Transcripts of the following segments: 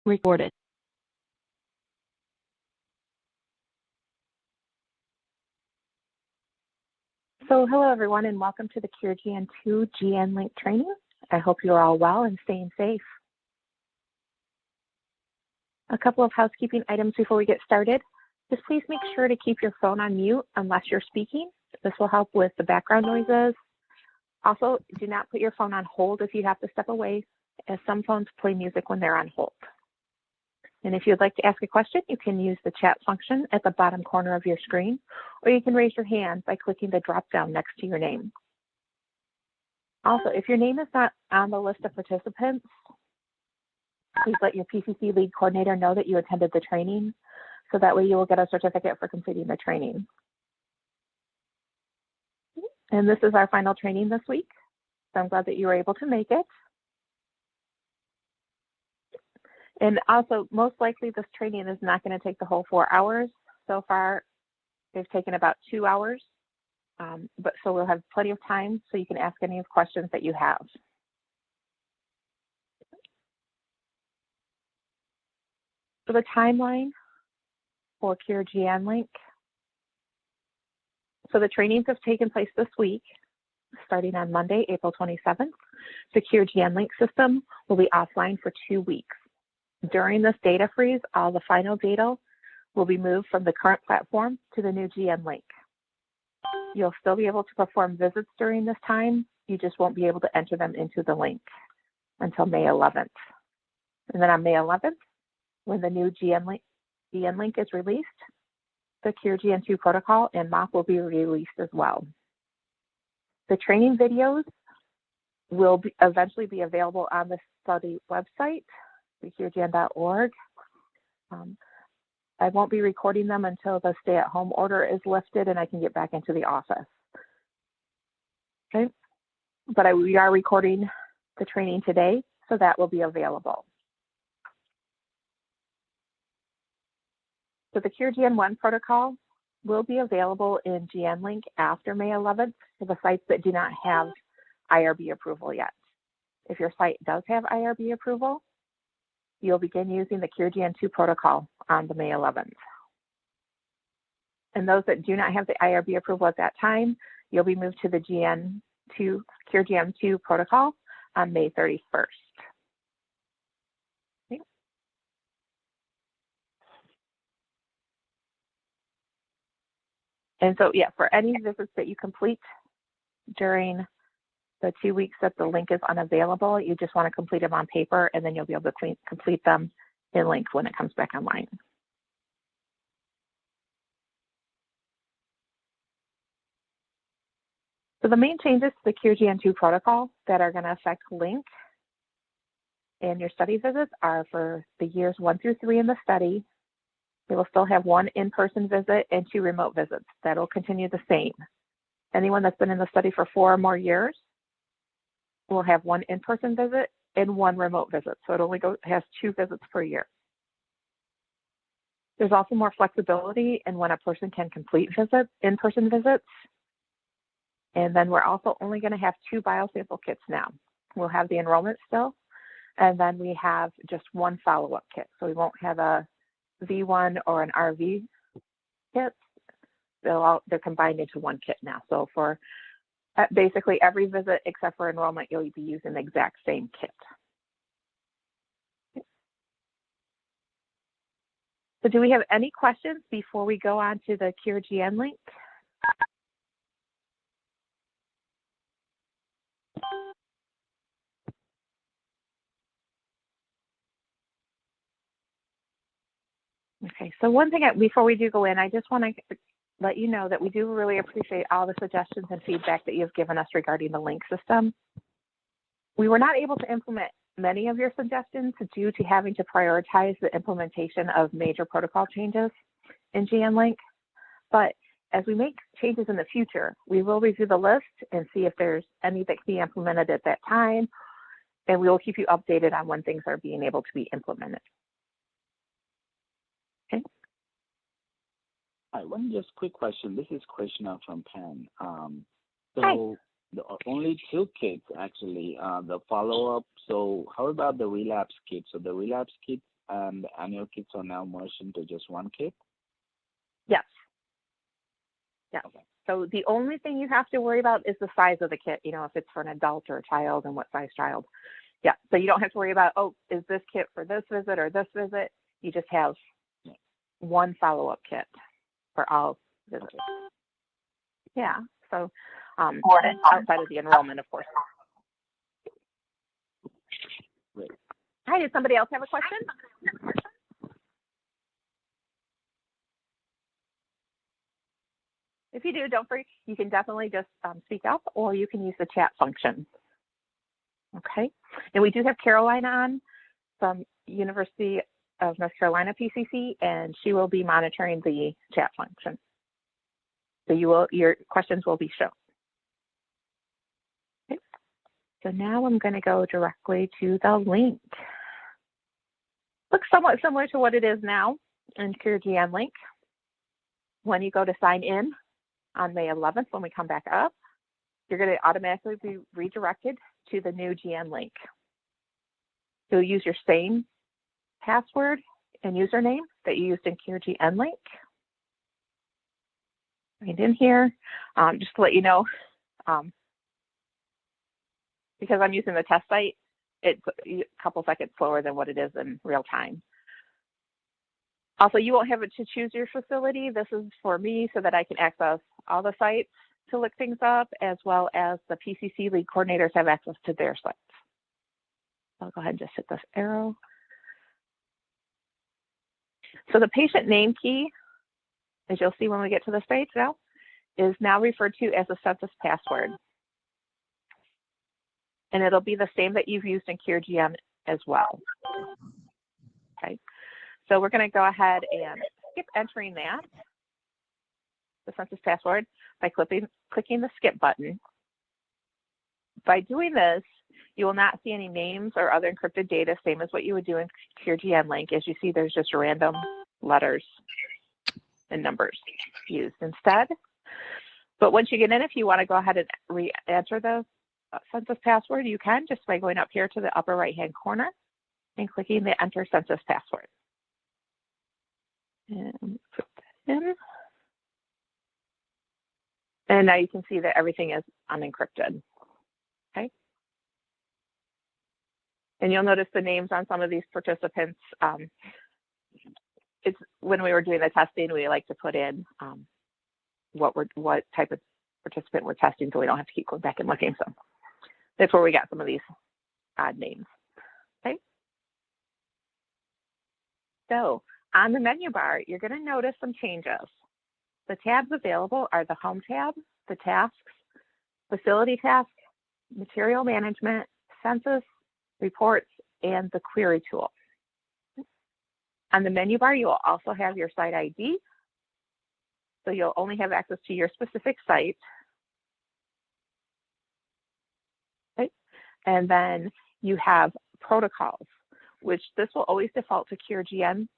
Recorded. So hello everyone and welcome to the CureGN 2 GNLink training. I hope you're all well and staying safe. A couple of housekeeping items before we get started. Just please make sure to keep your phone on mute unless you're speaking. This will help with the background noises. Also, do not put your phone on hold if you have to step away, as some phones play music when they're on hold. And if you'd like to ask a question, you can use the chat function at the bottom corner of your screen, or you can raise your hand by clicking the drop-down next to your name. Also, if your name is not on the list of participants, please let your PCC lead coordinator know that you attended the training, so that way you will get a certificate for completing the training. And this is our final training this week, so I'm glad that you were able to make it. And also, most likely this training is not going to take the whole 4 hours. So far, they've taken about 2 hours, but so we'll have plenty of time so you can ask any of questions that you have. So the timeline for CureGN so the trainings have taken place this week, starting on Monday, April 27th. The CureGN system will be offline for 2 weeks. During this data freeze, all the final data will be moved from the current platform to the new GNLink. You'll still be able to perform visits during this time. You just won't be able to enter them into the link until May 11th. And then on May 11th, when the new GNLink is released, the CureGN 2 protocol and MOP will be released as well. The training videos will eventually be available on the study website, CureGN.org. I won't be recording them until the stay-at-home order is lifted and I can get back into the office. Okay, but we are recording the training today, so that will be available. So the CureGN 1 protocol will be available in GNLink after May 11th for the sites that do not have IRB approval yet. If your site does have IRB approval, you'll begin using the CureGN 2 protocol on the May 11th. And those that do not have the IRB approval at that time, you'll be moved to the CureGN 2 protocol on May 31st. Okay. And so, yeah, for any visits that you complete during the 2 weeks that the link is unavailable, you just want to complete them on paper, and then you'll be able to complete them in Link when it comes back online. So the main changes to the CureGN 2 protocol that are going to affect Link and your study visits are for the years 1 through 3 in the study. You will still have 1 in-person visit and 2 remote visits. That'll continue the same. Anyone that's been in the study for 4 or more years will have 1 in-person visit and 1 remote visit. So it only has 2 visits per year. There's also more flexibility in when a person can complete in-person visits. And then we're also only going to have 2 biosample kits now. We'll have the enrollment still, and then we have just 1 follow-up kit. So we won't have a V1 or an RV kit. They're combined into 1 kit now. So for basically every visit except for enrollment, you'll be using the exact same kit. So do we have any questions before we go on to the CureGN link? Okay, so one thing before we do go in, I just want to let you know that we do really appreciate all the suggestions and feedback that you've given us regarding the link system. We were not able to implement many of your suggestions due to having to prioritize the implementation of major protocol changes in GNLink, but as we make changes in the future, we will review the list and see if there's any that can be implemented at that time, and we will keep you updated on when things are being able to be implemented. Okay. Hi, one just quick question. This is Krishna from Penn. Hi. The only 2 kits actually, the follow-up. So how about the relapse kit? So the relapse kit And annual kits are now merged into just one kit? Yes. Yes. Okay. So the only thing you have to worry about is the size of the kit, you know, if it's for an adult or a child and what size child. Yeah, so you don't have to worry about, oh, is this kit for this visit or this visit? You just have one follow-up kit for all visits. Okay. Yeah, so outside of the enrollment, of course. Great. Hi, did somebody else have a question? If you do, don't worry. You can definitely just speak up, or you can use the chat function. Okay, and we do have Caroline on from University of North Carolina PCC, and she will be monitoring the chat function. So your questions will be shown. Okay. So now I'm going to go directly to the link. Looks somewhat similar to what it is now in CureGN link. When you go to sign in on May 11th, when we come back up, you're going to automatically be redirected to the new GNLink. You'll use your same password and username that you used in CureGN link. Right in here, just to let you know, because I'm using the test site, it's a couple seconds slower than what it is in real time. Also, you won't have to choose your facility. This is for me so that I can access all the sites to look things up, as well as the PCC lead coordinators have access to their sites. I'll go ahead and just hit this arrow. So the patient name key, as you'll see when we get to this page now, is now referred to as a census password. And it'll be the same that you've used in CureGN as well. Okay, so we're going to go ahead and skip entering that, the census password, by clicking the skip button. By doing this, you will not see any names or other encrypted data, same as what you would do in CureGN link. As you see, there's just random letters and numbers used instead. But once you get in, if you want to go ahead and re-enter the census password, you can just by going up here to the upper right-hand corner and clicking the enter census password. And put that in. And now you can see that everything is unencrypted. Okay. And you'll notice the names on some of these participants. It's when we were doing the testing, we like to put in what type of participant we're testing, so we don't have to keep going back and looking. So that's where we got some of these odd names. Okay. So on the menu bar, you're going to notice some changes. The tabs available are the Home tab, the Tasks, Facility Task, Material Management, Census, Reports, and the Query tool. On the menu bar, you will also have your site ID. So you'll only have access to your specific site. Okay. And then you have protocols, which this will always default to CureGN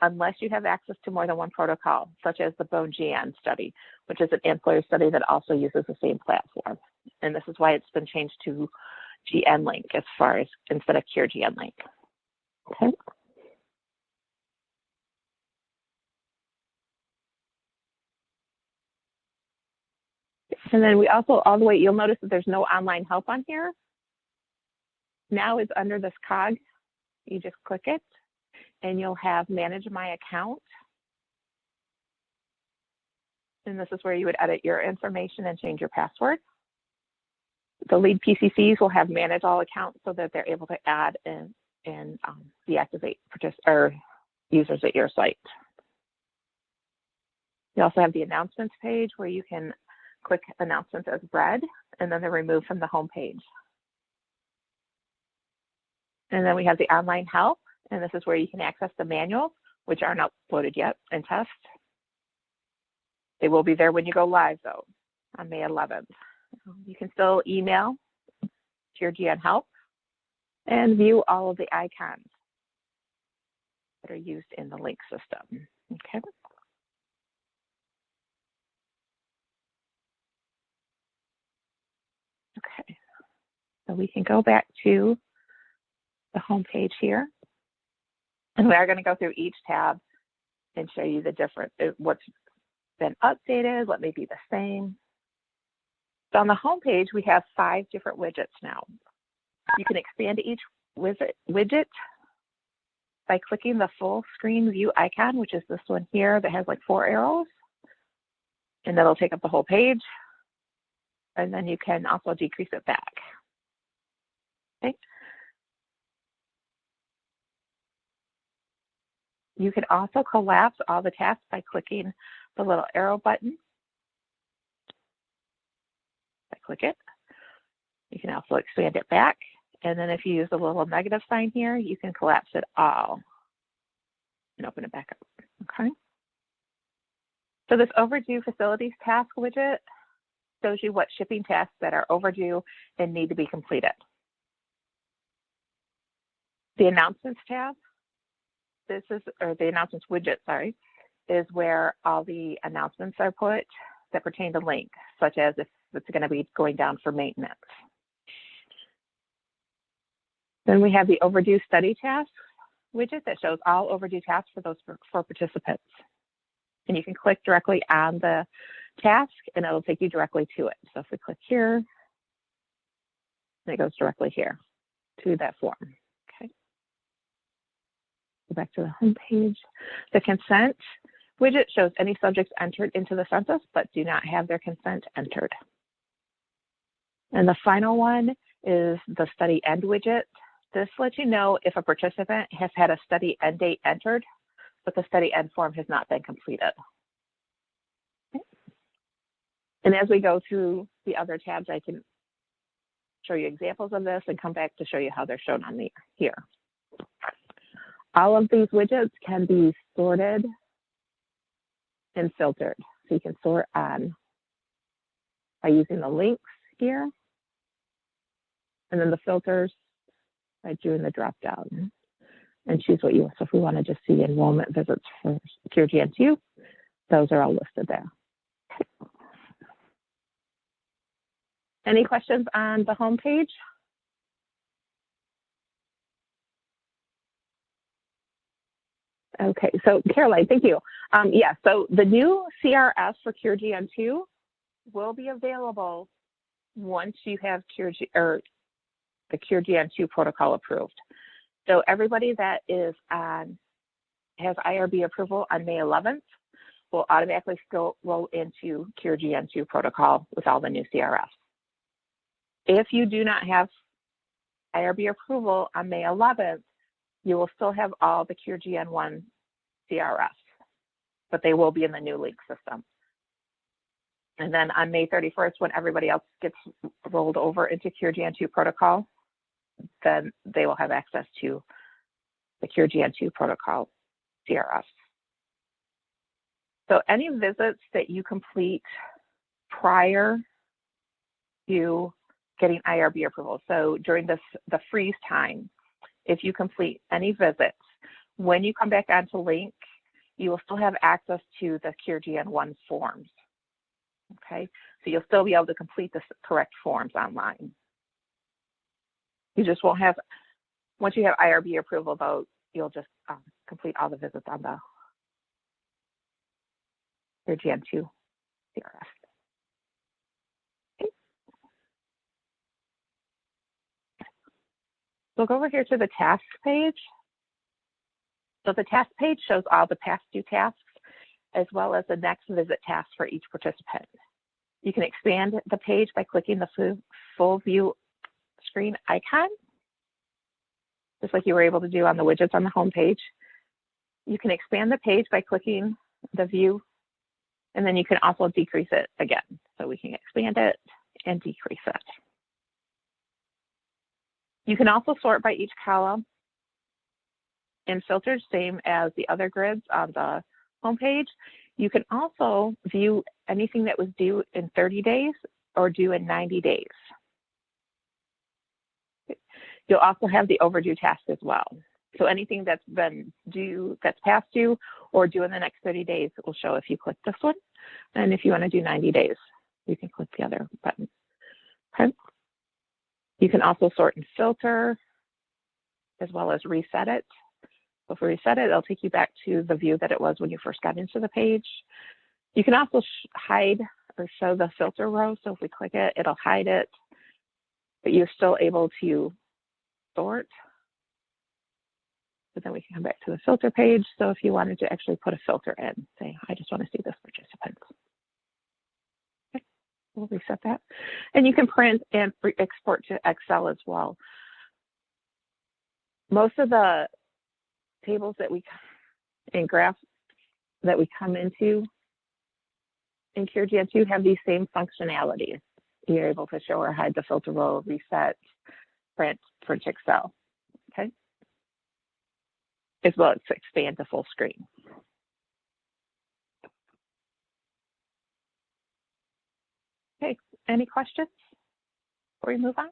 unless you have access to more than one protocol, such as the Bone GN study, which is an ancillary study that also uses the same platform. And this is why it's been changed to GNLink as far as instead of CureGNLink. Okay. And then we also, all the way, you'll notice that there's no online help on here. Now it's under this cog. You just click it, and you'll have Manage My Account. And this is where you would edit your information and change your password. The lead PCCs will have Manage All Accounts so that they're able to add and deactivate users at your site. You also have the announcements page where you can click announcements as read, and then they're removed from the home page. And then we have the online help, and this is where you can access the manuals, which aren't uploaded yet, and test. They will be there when you go live, though, on May 11th. You can still email CureGN help and view all of the icons that are used in the link system. Okay. Okay, so we can go back to the home page here. And we are going to go through each tab and show you the different, what's been updated, what may be the same. So on the home page, we have 5 different widgets now. You can expand each widget by clicking the full screen view icon, which is this one here that has like 4 arrows, and that'll take up the whole page. And then you can also decrease it back. Okay. You can also collapse all the tasks by clicking the little arrow button. I click it. You can also expand it back. And then if you use the little negative sign here, you can collapse it all and open it back up, okay? So this overdue facilities task widget shows you what shipping tasks that are overdue and need to be completed. The announcements tab, or the announcements widget, sorry, is where all the announcements are put that pertain to Link, such as if it's going to be going down for maintenance. Then we have the overdue study tasks widget that shows all overdue tasks for participants. And you can click directly on the task and it'll take you directly to it. So if we click here, it goes directly here to that form. Okay. Go back to the home page. The consent widget shows any subjects entered into the census but do not have their consent entered. And the final one is the study end widget. This lets you know if a participant has had a study end date entered, but the study end form has not been completed. Okay. And as we go through the other tabs, I can show you examples of this and come back to show you how they're shown on here. All of these widgets can be sorted and filtered. So you can sort on by using the links here, and then the filters by doing the drop down and choose what you want. So if we want to just see enrollment visits for CureGN2, those are all listed there. Any questions on the home page? Okay, so Caroline, thank you. Yeah, so the new CRS for CureGN2 will be available once you have the CureGN2 protocol approved. So everybody that is has IRB approval on May 11th will automatically roll into CureGN2 protocol with all the new CRS. If you do not have IRB approval on May 11th, you will still have all the CureGN1 CRS, but they will be in the new Link system. And then on May 31st, when everybody else gets rolled over into CureGN2 protocol, then they will have access to the CureGN2 protocol CRS. So any visits that you complete prior to getting IRB approval, so during the freeze time, if you complete any visits, when you come back onto Link, you will still have access to the CureGN1 forms. Okay, so you'll still be able to complete the correct forms online. You just won't have, once you have IRB approval though, you'll just complete all the visits on the CureGN2 CRS. Okay. We'll go over here to the tasks page. So the task page shows all the past due tasks as well as the next visit tasks for each participant. You can expand the page by clicking the full view screen icon, just like you were able to do on the widgets on the home page. You can expand the page by clicking the view, and then you can also decrease it again. So we can expand it and decrease it. You can also sort by each column and filter, same as the other grids on the home page. You can also view anything that was due in 30 days or due in 90 days. You'll also have the overdue task as well. So anything that's been due, that's past due or due in the next 30 days, it will show if you click this one. And if you want to do 90 days, you can click the other button. Okay. You can also sort and filter as well as reset it. So if we reset it, it'll take you back to the view that it was when you first got into the page. You can also hide or show the filter row. So if we click it, it'll hide it, but you're still able to sort. But then we can come back to the filter page. So if you wanted to actually put a filter in, say, I just want to see this participant. Okay, we'll reset that. And you can print and export to Excel as well. Most of the tables that and graphs that we come into in CureGN2 have these same functionalities. You're able to show or hide the filter row, reset, print Excel, okay? As well as expand to full screen. Okay, any questions before we move on?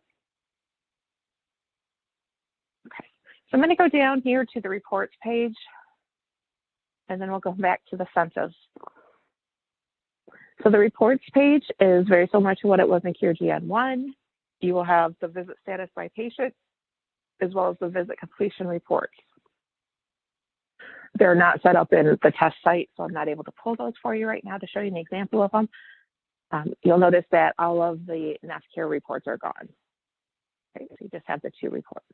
Okay, so I'm gonna go down here to the reports page, and then we'll go back to the census. So the reports page is very similar to what it was in CureGN1. You will have the visit status by patient, as well as the visit completion reports. They're not set up in the test site, so I'm not able to pull those for you right now to show you an example of them. You'll notice that all of the NAFCare reports are gone. Okay, so you just have the 2 reports.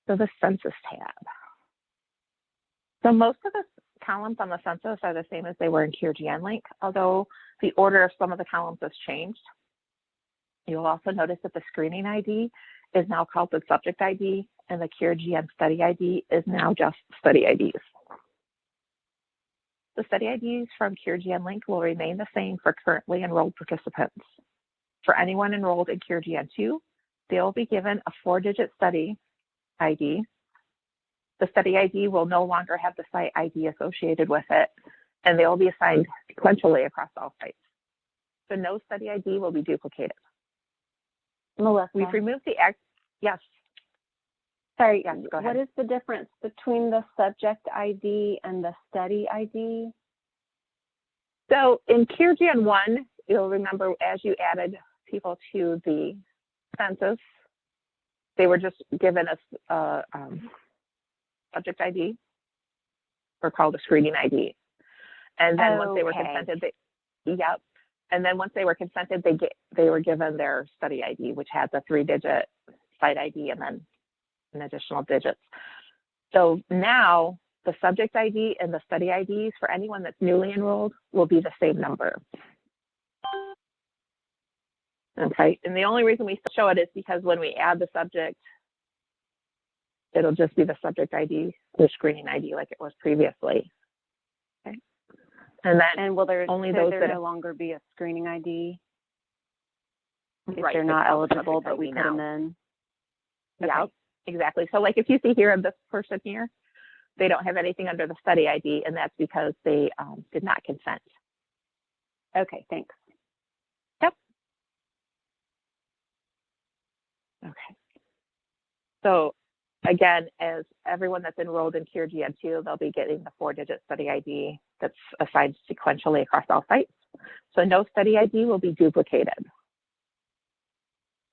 So the census tab. So most of the columns on the census are the same as they were in CureGN-Link, although the order of some of the columns has changed. You'll also notice that the screening ID is now called the subject ID, and the CureGN study ID is now just study IDs. The study IDs from CureGN-Link will remain the same for currently enrolled participants. For anyone enrolled in CureGN2, they will be given a 4-digit study ID. The study ID will no longer have the site ID associated with it, and they will be assigned sequentially across all sites. So no study ID will be duplicated. Melissa, We've removed the yes. Sorry, yes, go ahead. What is the difference between the subject ID and the study ID? So in CureGN1, you'll remember as you added people to the census, they were just given a subject ID, or called a screening ID. And then once they were consented, yep. And then once they were consented, they were given their study ID, which had the 3-digit site ID and then an additional digits. So now the subject ID and the study IDs for anyone that's newly enrolled will be the same number. Okay, and the only reason we show it is because when we add the subject, it'll just be the subject ID, the screening ID like it was previously. Okay, and will there only those that no longer be a screening ID if right, they're not eligible, but we ID put them in? Yeah, okay. Exactly. So like if you see here in this person here, they don't have anything under the study ID, and that's because they did not consent. Okay, thanks. Yep. Okay. So again, as everyone that's enrolled in CureGN2, they'll be getting the 4-digit study ID that's assigned sequentially across all sites. So no study ID will be duplicated.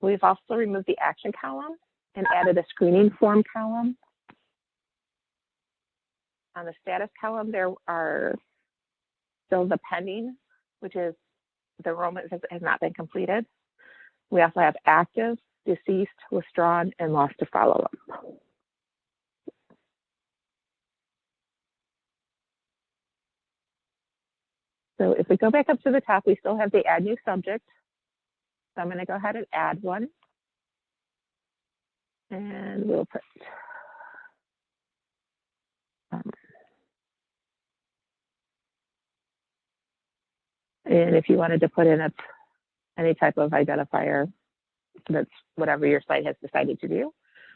We've also removed the action column and added a screening form column. On the status column, there are still the pending, which is the enrollment has not been completed. We also have active, deceased, withdrawn, and lost to follow-up. So if we go back up to the top, we still have the add new subject. So I'm going to go ahead and add one. And we'll put and if you wanted to put in any type of identifier, that's whatever your site has decided to do.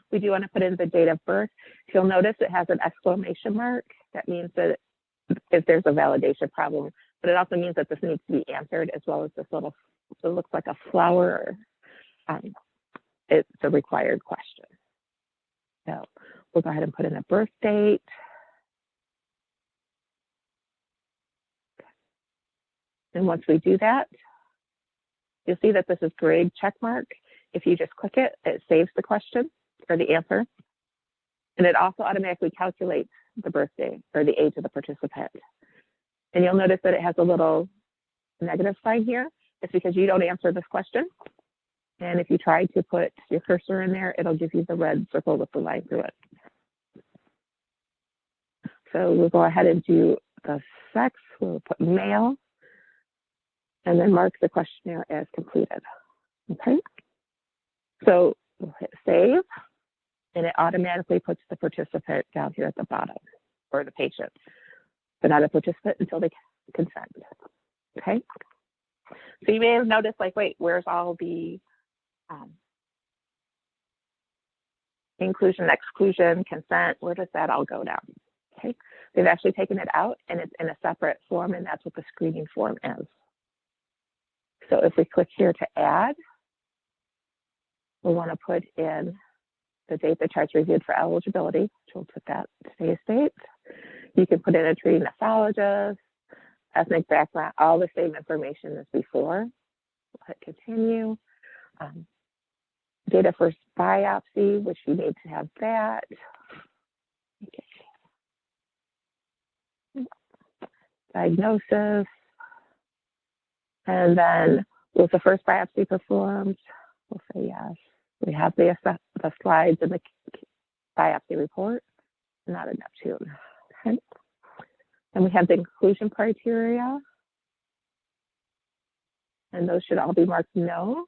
We do want to put in the date of birth. You'll notice it has an exclamation mark. That means that if there's a validation problem, but it also means that this needs to be answered, as well as this little, it looks like a flower. It's a required question. So we'll go ahead and put in a birth date. And once we do that, you'll see that this is grade check mark. If you just click it, it saves the question or the answer. And it also automatically calculates the birthday or the age of the participant. And you'll notice that it has a little negative sign here. It's because you don't answer this question. And if you try to put your cursor in there, it'll give you the red circle with the line through it. So we'll go ahead and do the sex. We'll put male and then mark the questionnaire as completed. Okay. So we'll hit save and it automatically puts the participant down here at the bottom, or the patient, but not a participant until they consent. Okay. So you may have noticed, like, wait, where's all the inclusion, exclusion, consent? Where does that all go down? Okay. They've actually taken it out and it's in a separate form, and that's what the screening form is. So if we click here to add, we'll want to put in the date the chart's reviewed for eligibility, which we'll put that today's date. You can put in a treating nephrologist, ethnic background, all the same information as before. We'll hit continue. Data for biopsy, which you need to have that. Okay. Diagnosis. And then was the first biopsy performed? We'll say yes. We have the slides in the biopsy report, not a Neptune. Okay. And we have the inclusion criteria. And those should all be marked no.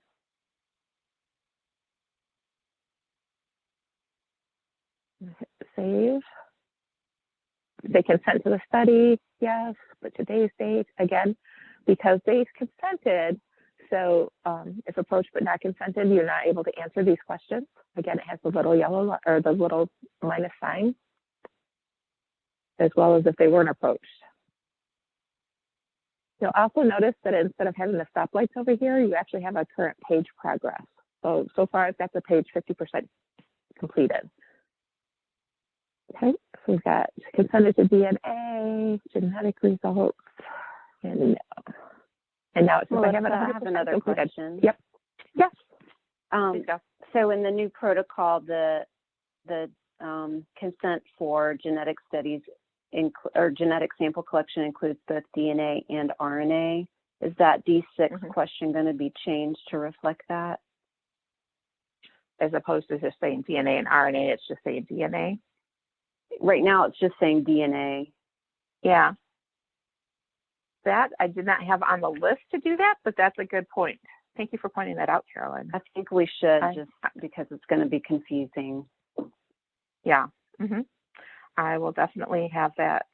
Hit save. They consent to the study, yes, but today's date, again, because they consented, so if approached but not consented, you're not able to answer these questions. Again, it has the little yellow or the little minus sign, as well as if they weren't approached. You'll also notice that instead of having the stoplights over here, you actually have a current page progress. So far I've got the page 50% completed. Okay, so we've got consented to DNA, genetic results, and no. And now it's well, I have another completed. question. Yep. Yes. So in the new protocol, the consent for genetic studies or genetic sample collection includes both DNA and RNA. Is that D6 question going to be changed to reflect that? As opposed to just saying DNA and RNA, it's just saying DNA. Right now, it's just saying DNA. Yeah. That I did not have on the list to do that, but that's a good point. Thank you for pointing that out, Carolyn. I think we should, just because it's going to be confusing. Yeah. I will definitely have that,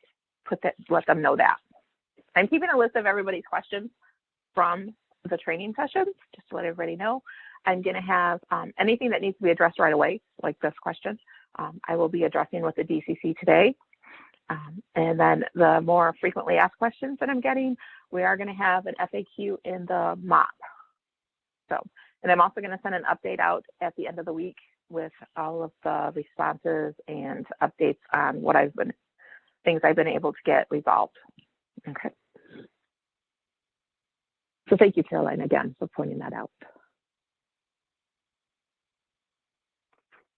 let them know that. I'm keeping a list of everybody's questions from the training sessions, just to let everybody know. I'm going to have anything that needs to be addressed right away, like this question, I will be addressing with the DCC today. And then the more frequently asked questions that I'm getting, we are going to have an FAQ in the MOP. So, and I'm also going to send an update out at the end of the week with all of the responses and updates on what things I've been able to get resolved. Okay. So thank you, Caroline, again, for pointing that out.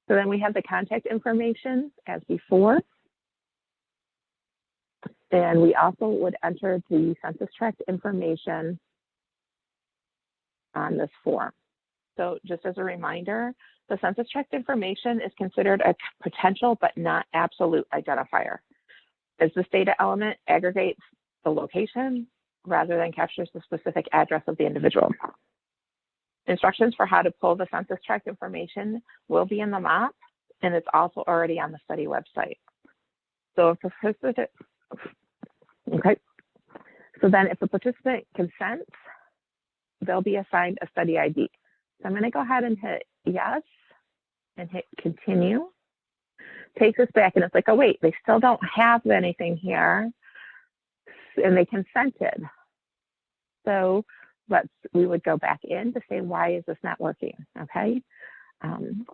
So then we have the contact information as before. And we also would enter the census tract information on this form. So just as a reminder, the census tract information is considered a potential but not absolute identifier, as this data element aggregates the location rather than captures the specific address of the individual. Instructions for how to pull the census tract information will be in the MOP, and it's also already on the study website. So if a participant, okay, so then if a participant consents, they'll be assigned a study ID. So I'm going to go ahead and hit yes and hit continue. Takes us back and it's like, oh wait, they still don't have anything here, and they consented. So we would go back in to say, why is this not working? Okay. And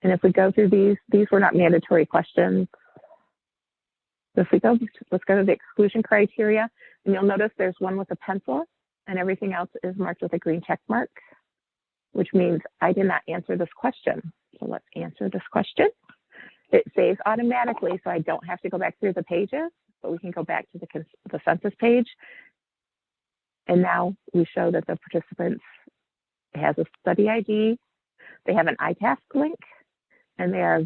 if we go through these were not mandatory questions. So if we go, let's go to the exclusion criteria, and you'll notice there's one with a pencil and everything else is marked with a green check mark, which means I did not answer this question. So So let's answer this question. It saves automatically, so I don't have to go back through the pages, but we can go back to the census page. And now we show that the participants has a study ID, they have an iTask link, and they are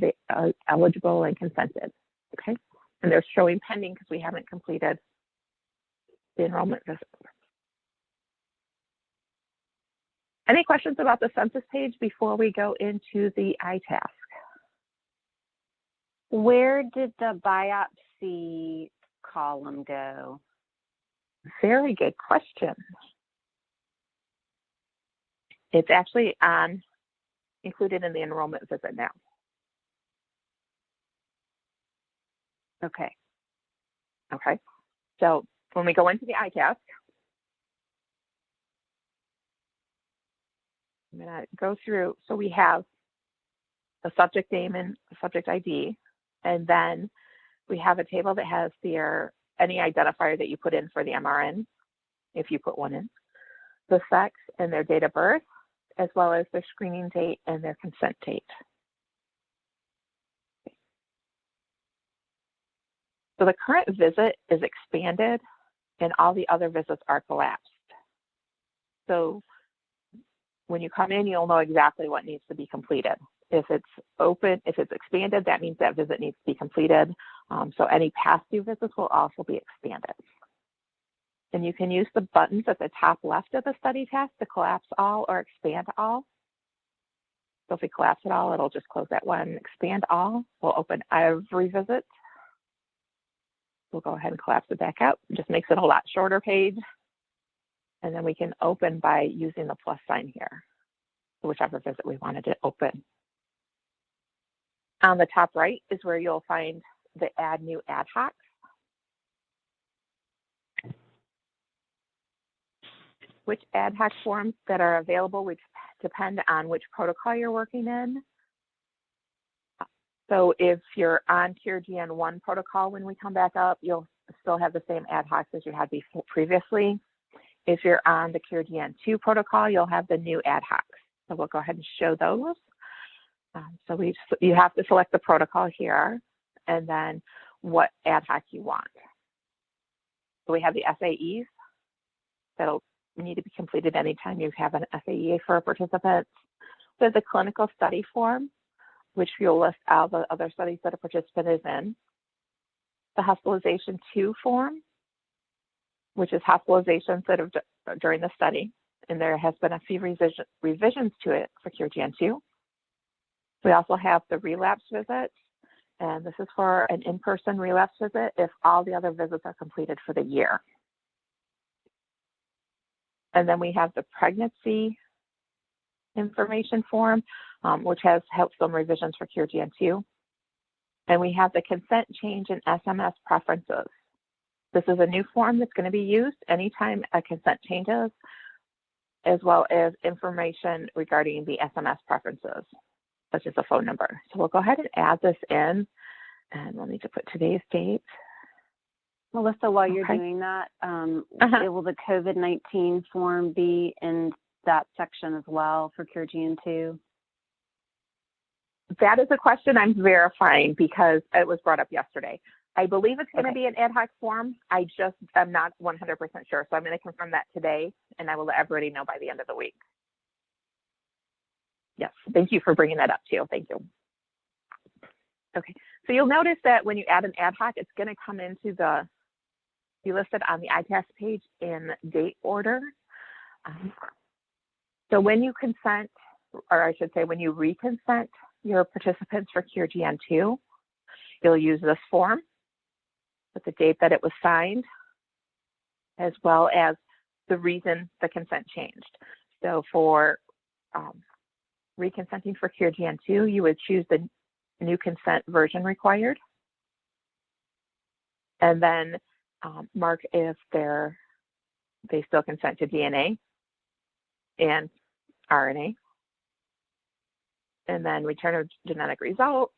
eligible and consented, okay? And they're showing pending because we haven't completed the enrollment visit. Any questions about the census page before we go into the iTask? Where did the biopsy column go? Very good question. It's actually included in the enrollment visit now. Okay. Okay. So when we go into the iTask, I'm going to go through. So we have the subject name and subject ID, and then we have a table that has any identifier that you put in for the MRN, if you put one in, the sex and their date of birth, as well as their screening date and their consent date. So the current visit is expanded and all the other visits are collapsed. So when you come in, you'll know exactly what needs to be completed. If it's open, if it's expanded, that means that visit needs to be completed. So any past due visits will also be expanded. And you can use the buttons at the top left of the study task to collapse all or expand all. So if we collapse it all, it'll just close that one. Expand all will open every visit. We'll go ahead and collapse it back up. It just makes it a lot shorter page. And then we can open by using the plus sign here, whichever visit we wanted to open. On the top right is where you'll find the add new ad hocs. Which ad hoc forms that are available which depend on which protocol you're working in. So if you're on CureGN 1 protocol, when we come back up, you'll still have the same ad hocs as you had before previously. If you're on the CureGN 2 protocol, you'll have the new ad hocs. So we'll go ahead and show those. So you have to select the protocol here and then what ad hoc you want. So we have the SAEs that'll need to be completed anytime you have an SAE for a participant. There's a clinical study form, which you'll list all the other studies that a participant is in. The hospitalization 2 form, which is hospitalizations that have during the study, and there has been a few revisions to it for CureGN 2. We also have the relapse visit, and this is for an in-person relapse visit if all the other visits are completed for the year. And then we have the pregnancy information form, which has helped some revisions for CureGN 2. And we have the consent change in SMS preferences. This is a new form that's going to be used anytime a consent changes, as well as information regarding the SMS preferences, such as a phone number. So we'll go ahead and add this in, and we'll need to put today's date. Melissa, while you're doing that, will the COVID-19 form be in that section as well for CureGN 2? That is a question I'm verifying because it was brought up yesterday. I believe it's going to be an ad hoc form. I just am not 100% sure. So I'm going to confirm that today, and I will let everybody know by the end of the week. Yes, thank you for bringing that up too. Thank you. Okay, so you'll notice that when you add an ad hoc, it's going to come into be listed on the iTask page in date order. So when you consent, or I should say when you reconsent your participants for CureGN 2, you'll use this form with the date that it was signed, as well as the reason the consent changed. So for reconsenting for CureGN 2, you would choose the new consent version required, and then mark if they still consent to DNA and RNA, and then return of genetic results.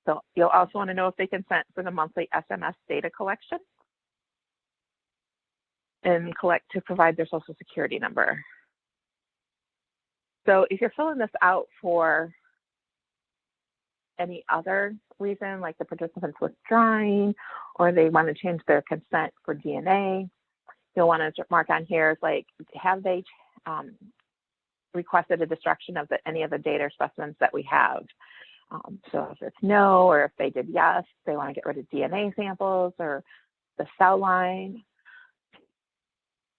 So you'll also want to know if they consent for the monthly SMS data collection and collect to provide their social security number. So if you're filling this out for any other reason, like the participant's withdrawing, or they want to change their consent for DNA, you'll want to mark on here, like, have they requested a destruction of any of the data or specimens that we have? So if it's no, or if they did yes, they want to get rid of DNA samples or the cell line,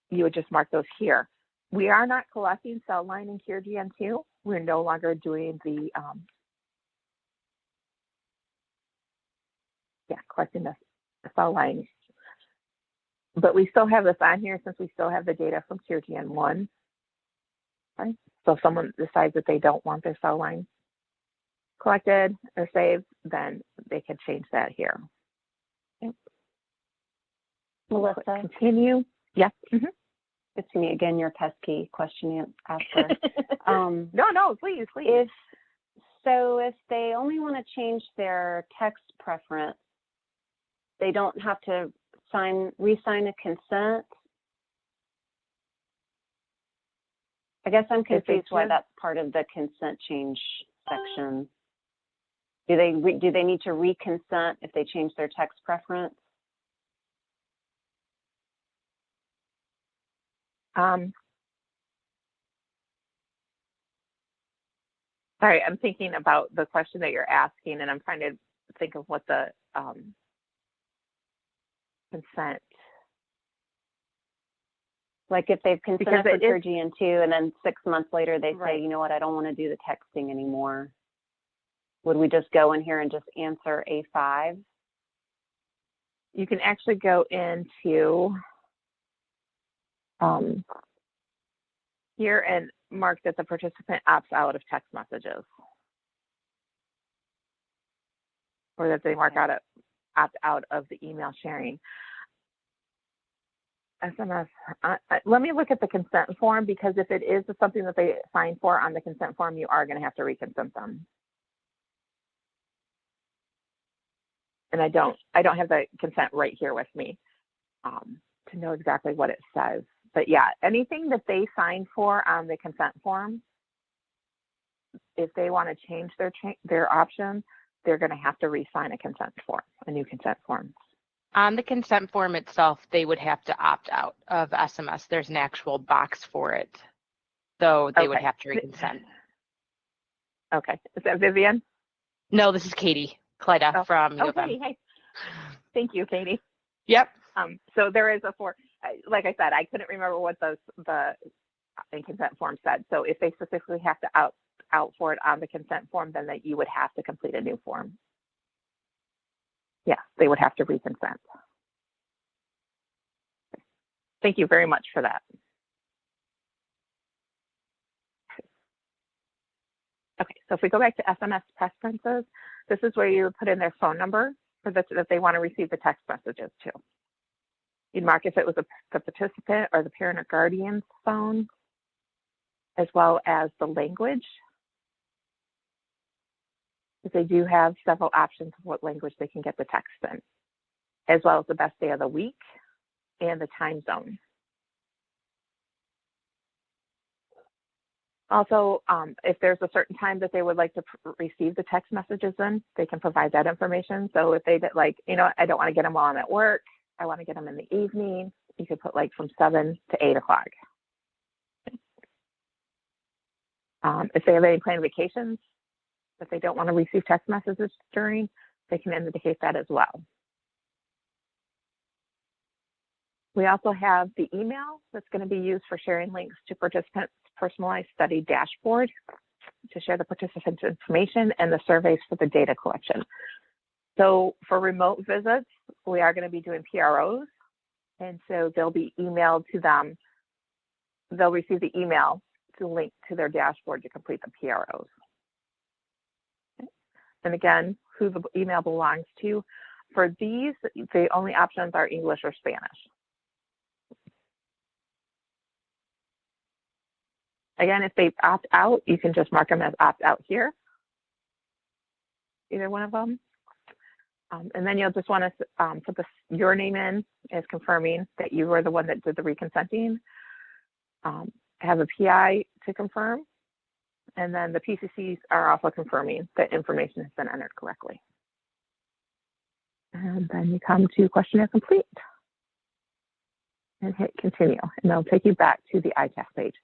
you would just mark those here. We are not collecting cell line in CureGN2. We're no longer doing the, collecting the cell line. But we still have this on here since we still have the data from CureGN1. Right? So if someone decides that they don't want their cell line collected or saved, then they can change that here. Yep. Melissa? Continue. Yes. Mm-hmm. It's me again, your pesky question asker. No, please. If they only want to change their text preference, they don't have to re-sign a consent. I guess I'm confused why that's part of the consent change section. Do they need to re-consent if they change their text preference? Sorry, I'm thinking about the question that you're asking, and I'm trying to think of what the consent. Like if they've consented for CureGN2 and then 6 months later they say, you know what, I don't want to do the texting anymore. Would we just go in here and just answer A5? You can actually go into here and mark that the participant opts out of text messages, or that they opt out of the email sharing. SMS, let me look at the consent form, because if it is something that they signed for on the consent form, you are going to have to reconsent them. And I don't have the consent right here with me to know exactly what it says. But yeah, anything that they signed for on the consent form, if they want to change their option, they're going to have to re-sign a new consent form. On the consent form itself, they would have to opt out of SMS. There's an actual box for it, so they would have to reconsent. Okay. Is that Vivian? No, this is Katie Clyda from U of M. Katie, hey. Thank you, Katie. Yep. So there is a form. Like I said, I couldn't remember what the consent form said. So if they specifically have to opt out for it on the consent form, then that you would have to complete a new form. Yeah, they would have to reconsent. Thank you very much for that. Okay, so if we go back to SMS preferences, this is where you put in their phone number for that they want to receive the text messages to. You'd mark if it was the participant or the parent or guardian's phone, as well as the language. Because they do have several options of what language they can get the text in, as well as the best day of the week and the time zone. Also, if there's a certain time that they would like to receive the text messages in, they can provide that information. So if they did, like, you know, I don't want to get them while I'm at work, I want to get them in the evening, you could put like from 7 to 8 o'clock. If they have any planned vacations that they don't want to receive text messages during, they can indicate that as well. We also have the email that's going to be used for sharing links to participants' personalized study dashboard to share the participants' information and the surveys for the data collection. So for remote visits, we are going to be doing PROs, and so they'll be emailed to them. They'll receive the email to link to their dashboard to complete the PROs. And again, who the email belongs to. For these, the only options are English or Spanish. Again, if they opt out, you can just mark them as opt out here, either one of them. And then you'll just want to put your name in as confirming that you were the one that did the reconsenting. Have a PI to confirm, And then the PCCs are also confirming that information has been entered correctly. And then you come to questionnaire complete and hit continue, and they'll take you back to the iTask page.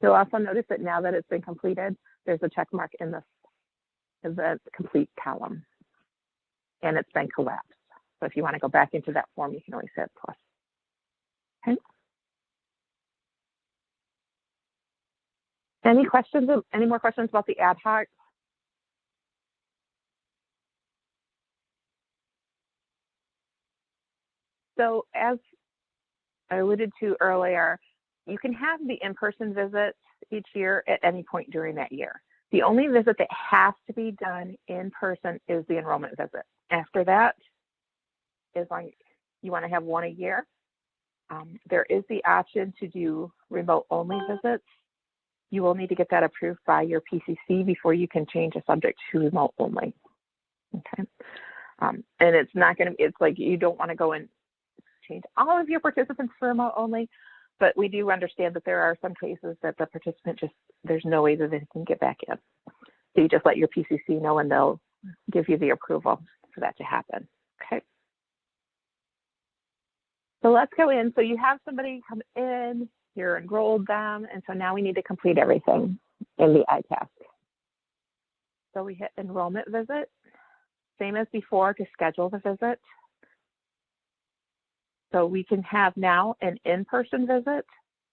You'll also notice that now that it's been completed, there's a check mark in the complete column, and it's been collapsed. So if you want to go back into that form, you can always hit plus. Okay. Any questions? Any more questions about the ad hoc? So as I alluded to earlier, you can have the in-person visits each year at any point during that year. The only visit that has to be done in person is the enrollment visit. After that, as long as you want to have one a year, there is the option to do remote only visits. You will need to get that approved by your PCC before you can change a subject to remote only. Okay. And it's not going to, it's like you don't want to go and change all of your participants for remote only, but we do understand that there are some cases that the participant just, there's no way that they can get back in. So you just let your PCC know and they'll give you the approval for that to happen. Okay. So let's go in. So you have somebody come in, you're enrolled them, and so now we need to complete everything in the iTask. So we hit enrollment visit, same as before to schedule the visit. So we can have now an in-person visit,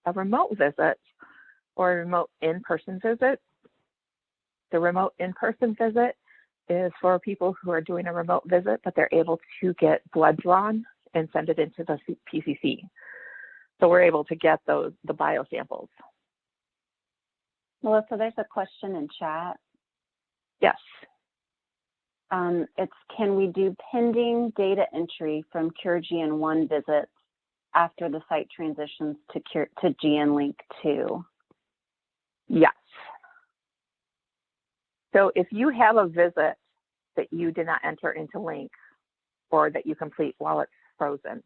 a remote visit, or a remote in-person visit. The remote in-person visit is for people who are doing a remote visit, but they're able to get blood drawn and send it into the PCC. So we're able to get the bio samples. Melissa, there's a question in chat. Yes. It's, can we do pending data entry from CureGN 1 visits after the site transitions to GNLink 2? Yes. So if you have a visit that you did not enter into Link or that you complete while it's frozen,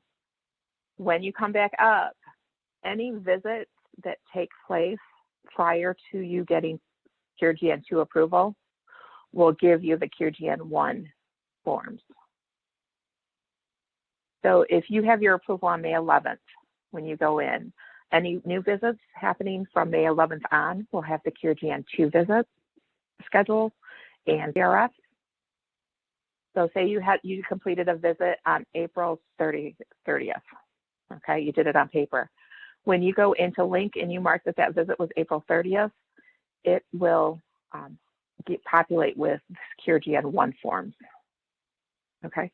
when you come back up, any visits that take place prior to you getting CureGN 2 approval will give you the CureGN 1 forms. So if you have your approval on May 11th, when you go in, any new visits happening from May 11th on will have the CureGN 2 visits schedule and CRF. So say you completed a visit on April 30th. Okay, you did it on paper. When you go into Link and you mark that visit was April 30th, it will populate with CureGN 1 forms. Okay,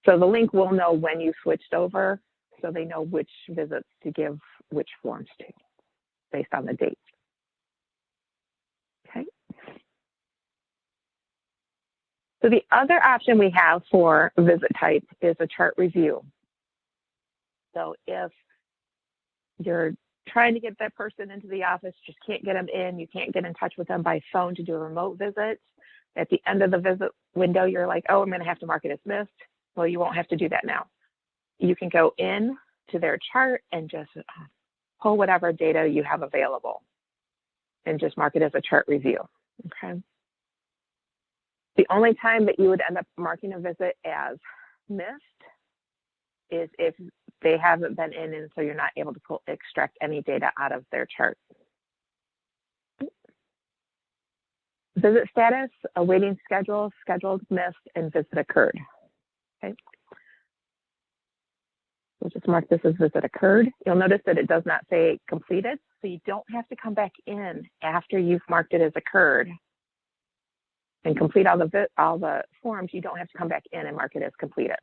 so the Link will know when you switched over, so they know which visits to give which forms to based on the date. Okay. So the other option we have for visit type is a chart review. So if you're trying to get that person into the office, just can't get them in, you can't get in touch with them by phone to do a remote visit, at the end of the visit window, you're like, oh, I'm going to have to mark it as missed. Well, you won't have to do that now. You can go in to their chart and just pull whatever data you have available and just mark it as a chart review. Okay. The only time that you would end up marking a visit as missed is if they haven't been in and so you're not able to extract any data out of their chart. Visit status, awaiting schedule, scheduled, missed, and visit occurred. Okay. We'll just mark this as visit occurred. You'll notice that it does not say completed, so you don't have to come back in after you've marked it as occurred and complete all the forms. You don't have to come back in and mark it as completed.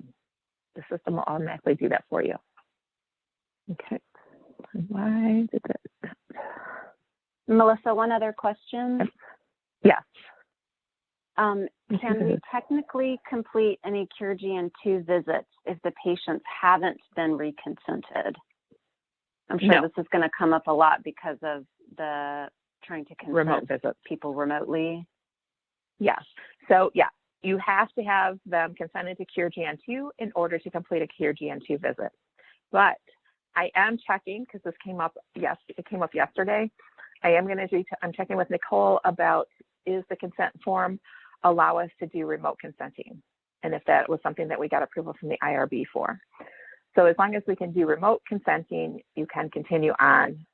The system will automatically do that for you. Okay. Why did that? Melissa, one other question. Yes. Can we technically complete any CureGN 2 visits if the patients haven't been reconsented? I'm sure this is going to come up a lot because of the trying to consent remote visits people remotely. Yes. So yeah, you have to have them consented to CureGN 2 in order to complete a CureGN 2 visit. But I am checking because this came up. Yes, it came up yesterday. I am going to I'm checking with Nicole about, is the consent form allow us to do remote consenting? And if that was something that we got approval from the IRB for. So as long as we can do remote consenting, you can continue on.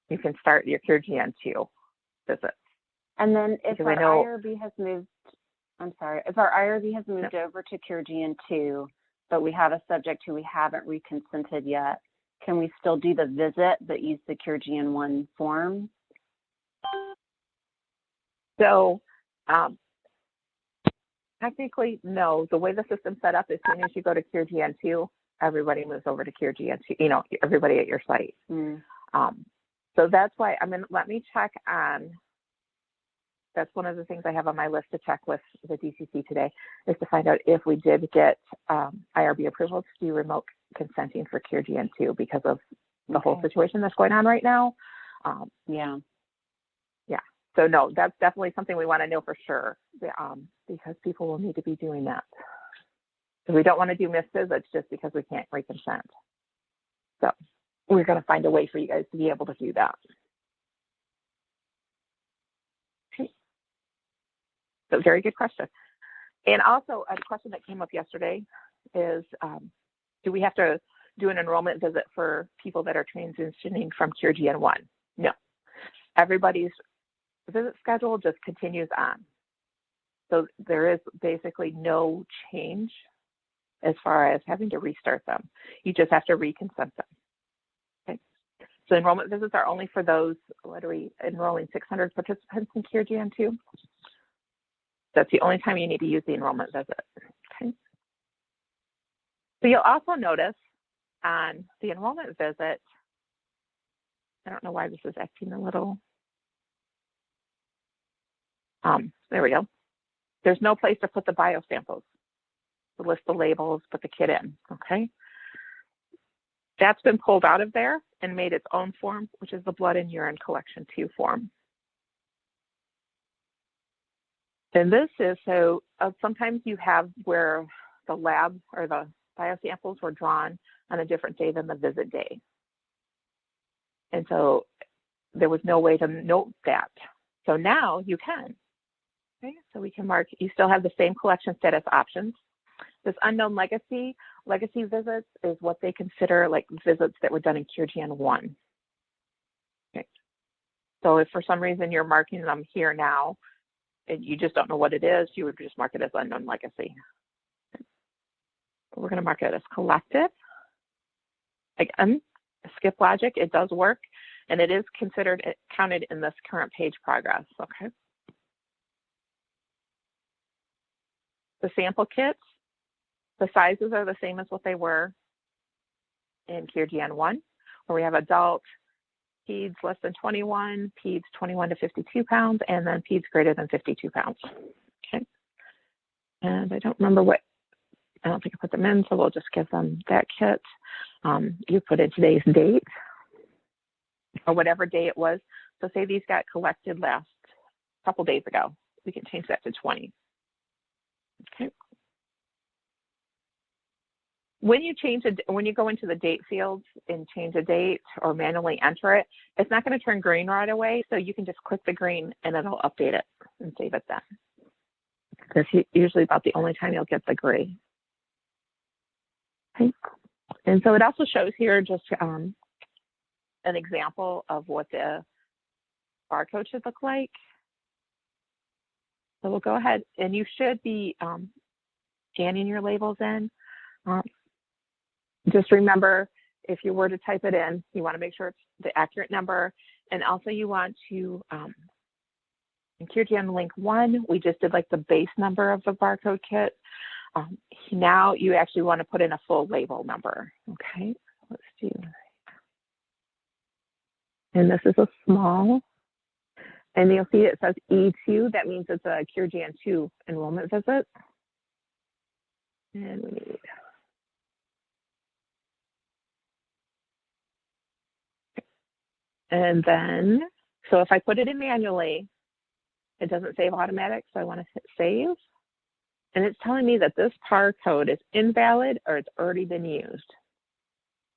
You can start your CureGN 2 visits. And then if Because our I know- IRB has moved, if our IRB has moved over to CureGN 2, but we have a subject who we haven't reconsented yet, can we still do the visit but use the CureGN 1 form? So technically, no. The way the system's set up, as soon as you go to CureGN 2, everybody moves over to CureGN 2, you know, everybody at your site. So that's why, let me check on, that's one of the things I have on my list to check with the DCC today, is to find out if we did get IRB approval to do remote consenting for CureGN 2 because of the whole situation that's going on right now. Yeah. So no, that's definitely something we want to know for sure, because people will need to be doing that. So we don't want to do missed visits just because we can't reconsent. So we're going to find a way for you guys to be able to do that. Okay. So very good question. And also a question that came up yesterday is, do we have to do an enrollment visit for people that are transitioning from CureGN 1? No. Everybody's visit schedule just continues on. So there is basically no change as far as having to restart them. You just have to reconsent them. Okay. So enrollment visits are only for those, what are we enrolling, 600 participants in CureGN 2? That's the only time you need to use the enrollment visit. Okay. So you'll also notice on the enrollment visit, I don't know why this is acting a little, there we go. There's no place to put the biosamples, to list the labels, put the kit in, okay? That's been pulled out of there and made its own form, which is the blood and urine collection 2 form. And this is, so sometimes you have where the lab or the biosamples were drawn on a different day than the visit day. And so there was no way to note that. So now you can. Okay, so we can mark, you still have the same collection status options. This unknown legacy visits is what they consider like visits that were done in CureGN 1. Okay. So if for some reason you're marking them here now, and you just don't know what it is, you would just mark it as unknown legacy. Okay. We're going to mark it as collected. Again, skip logic, it does work, and it is considered counted in this current page progress. Okay. The sample kits, the sizes are the same as what they were in CureGN 1, where we have adult, peds less than 21, peds 21 to 52 pounds, and then peds greater than 52 pounds. Okay. And I don't remember I don't think I put them in, so we'll just give them that kit. You put in today's date, or whatever day it was. So say these got collected last couple days ago. We can change that to 20. Okay. When you when you go into the date fields and change a date or manually enter it, it's not going to turn green right away. So you can just click the green and it'll update it and save it then. That's usually about the only time you'll get the gray. Okay. And so it also shows here just an example of what the barcode should look like. So we'll go ahead, and you should be scanning your labels in. Just remember, if you were to type it in, you want to make sure it's the accurate number. And also you want to, in GNLink 1, we just did like the base number of the barcode kit. Now you actually want to put in a full label number. Okay, let's do. And this is a small. And you'll see it says E2. That means it's a CureGN 2 enrollment visit. And we need. And then, so if I put it in manually, it doesn't save automatic. So I want to hit save. And it's telling me that this par code is invalid or it's already been used.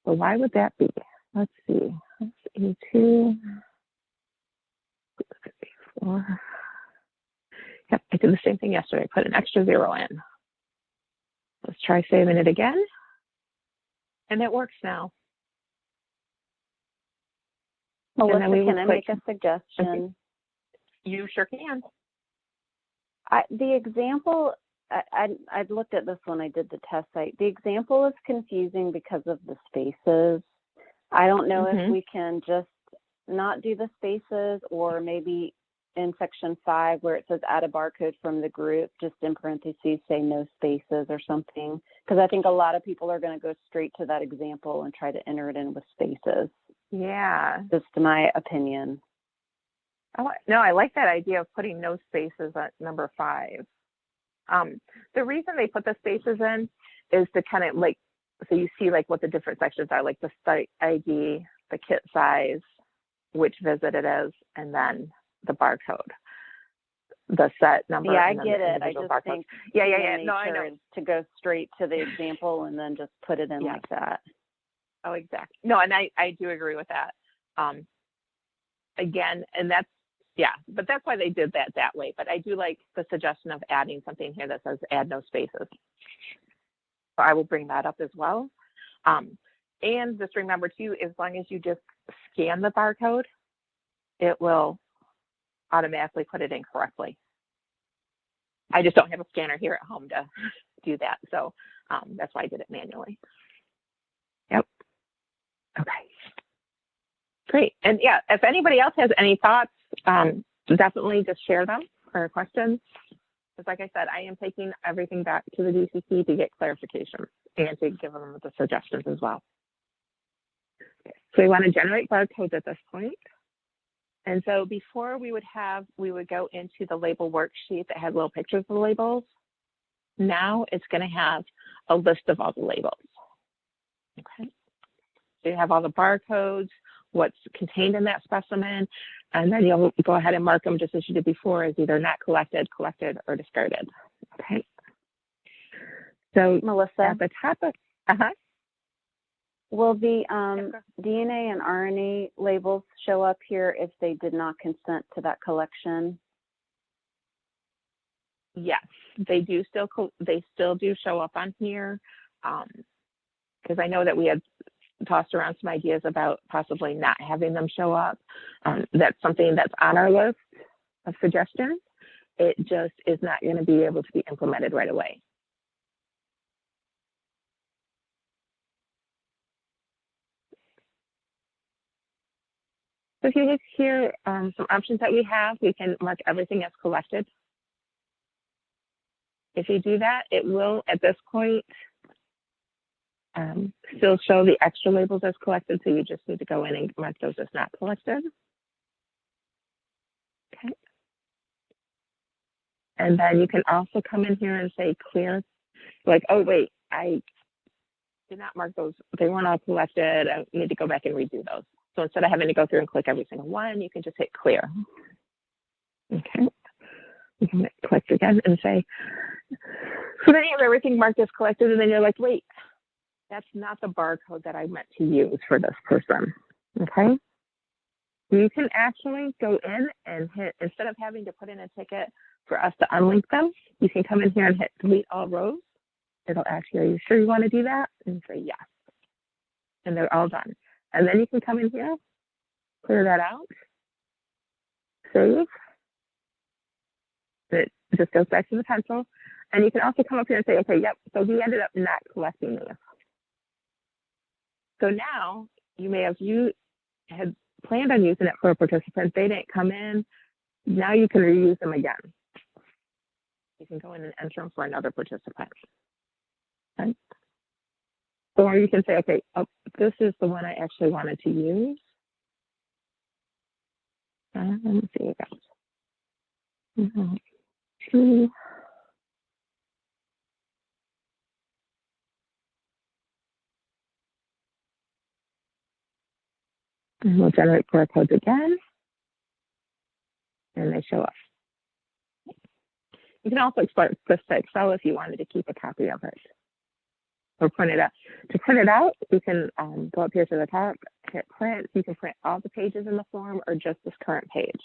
So why would that be? Let's see. That's E2. 4. Yep, I did the same thing yesterday. Put an extra 0 in. Let's try saving it again. And it works now. Melissa, and then can I make a suggestion? You sure can. The example, I looked at this when I did the test site. The example is confusing because of the spaces. I don't know if we can just not do the spaces, or maybe in section 5 where it says add a barcode from the group, just in parentheses say no spaces or something. Because I think a lot of people are going to go straight to that example and try to enter it in with spaces. Yeah. Just my opinion. Oh, no, I like that idea of putting no spaces at number 5. The reason they put the spaces in is to kind of like, so you see like what the different sections are, like the site ID, the kit size, which visit it is, and then the barcode, the set number. Yeah, I get it. I just think yeah. No, I know. Is to go straight to the example and then just put it in like that. Oh, exactly. No, and I do agree with that. Again, and that's, yeah, but that's why they did that way. But I do like the suggestion of adding something here that says add no spaces. So I will bring that up as well. And just remember too, as long as you just scan the barcode, it will automatically put it in correctly. I just don't have a scanner here at home to do that. So that's why I did it manually. Yep. Okay. Great. And yeah, if anybody else has any thoughts, definitely just share them or questions. Because like I said, I am taking everything back to the DCC to get clarification and to give them the suggestions as well. Okay. So we want to generate barcodes at this point. And so before we would go into the label worksheet that had little pictures of the labels. Now it's going to have a list of all the labels. Okay. So you have all the barcodes, what's contained in that specimen, and then you'll go ahead and mark them just as you did before as either not collected, or discarded. Okay. So Melissa, at the top of, will the DNA and RNA labels show up here if they did not consent to that collection? Yes, they still do show up on here, because I know that we had tossed around some ideas about possibly not having them show up. That's something that's on our list of suggestions. It just is not going to be able to be implemented right away. So if you look here, some options that we have, we can mark everything as collected. If you do that, it will, at this point, still show the extra labels as collected, so you just need to go in and mark those as not collected. Okay. And then you can also come in here and say clear, like, oh wait, I did not mark those, they weren't all collected, I need to go back and redo those. So instead of having to go through and click every single one, you can just hit clear. Okay. You can click again and say, so then you have everything marked as collected, and then you're like, wait, that's not the barcode that I meant to use for this person. Okay. You can actually go in and hit, instead of having to put in a ticket for us to unlink them, you can come in here and hit delete all rows. It'll ask you, are you sure you want to do that? And say yes. And they're all done. And then you can come in here, clear that out, save. It just goes back to the pencil. And you can also come up here and say, okay, yep, so we ended up not collecting these. So now you may have, you had planned on using it for a participant, they didn't come in, now you can reuse them again. You can go in and enter them for another participant. Okay. Or you can say, okay, oh, this is the one I actually wanted to use. Let me see what it goes. Two. And we'll generate barcodes again. And they show up. You can also export this to Excel if you wanted to keep a copy of it. Or print it out. To print it out, you can go up here to the top, hit print. You can print all the pages in the form or just this current page.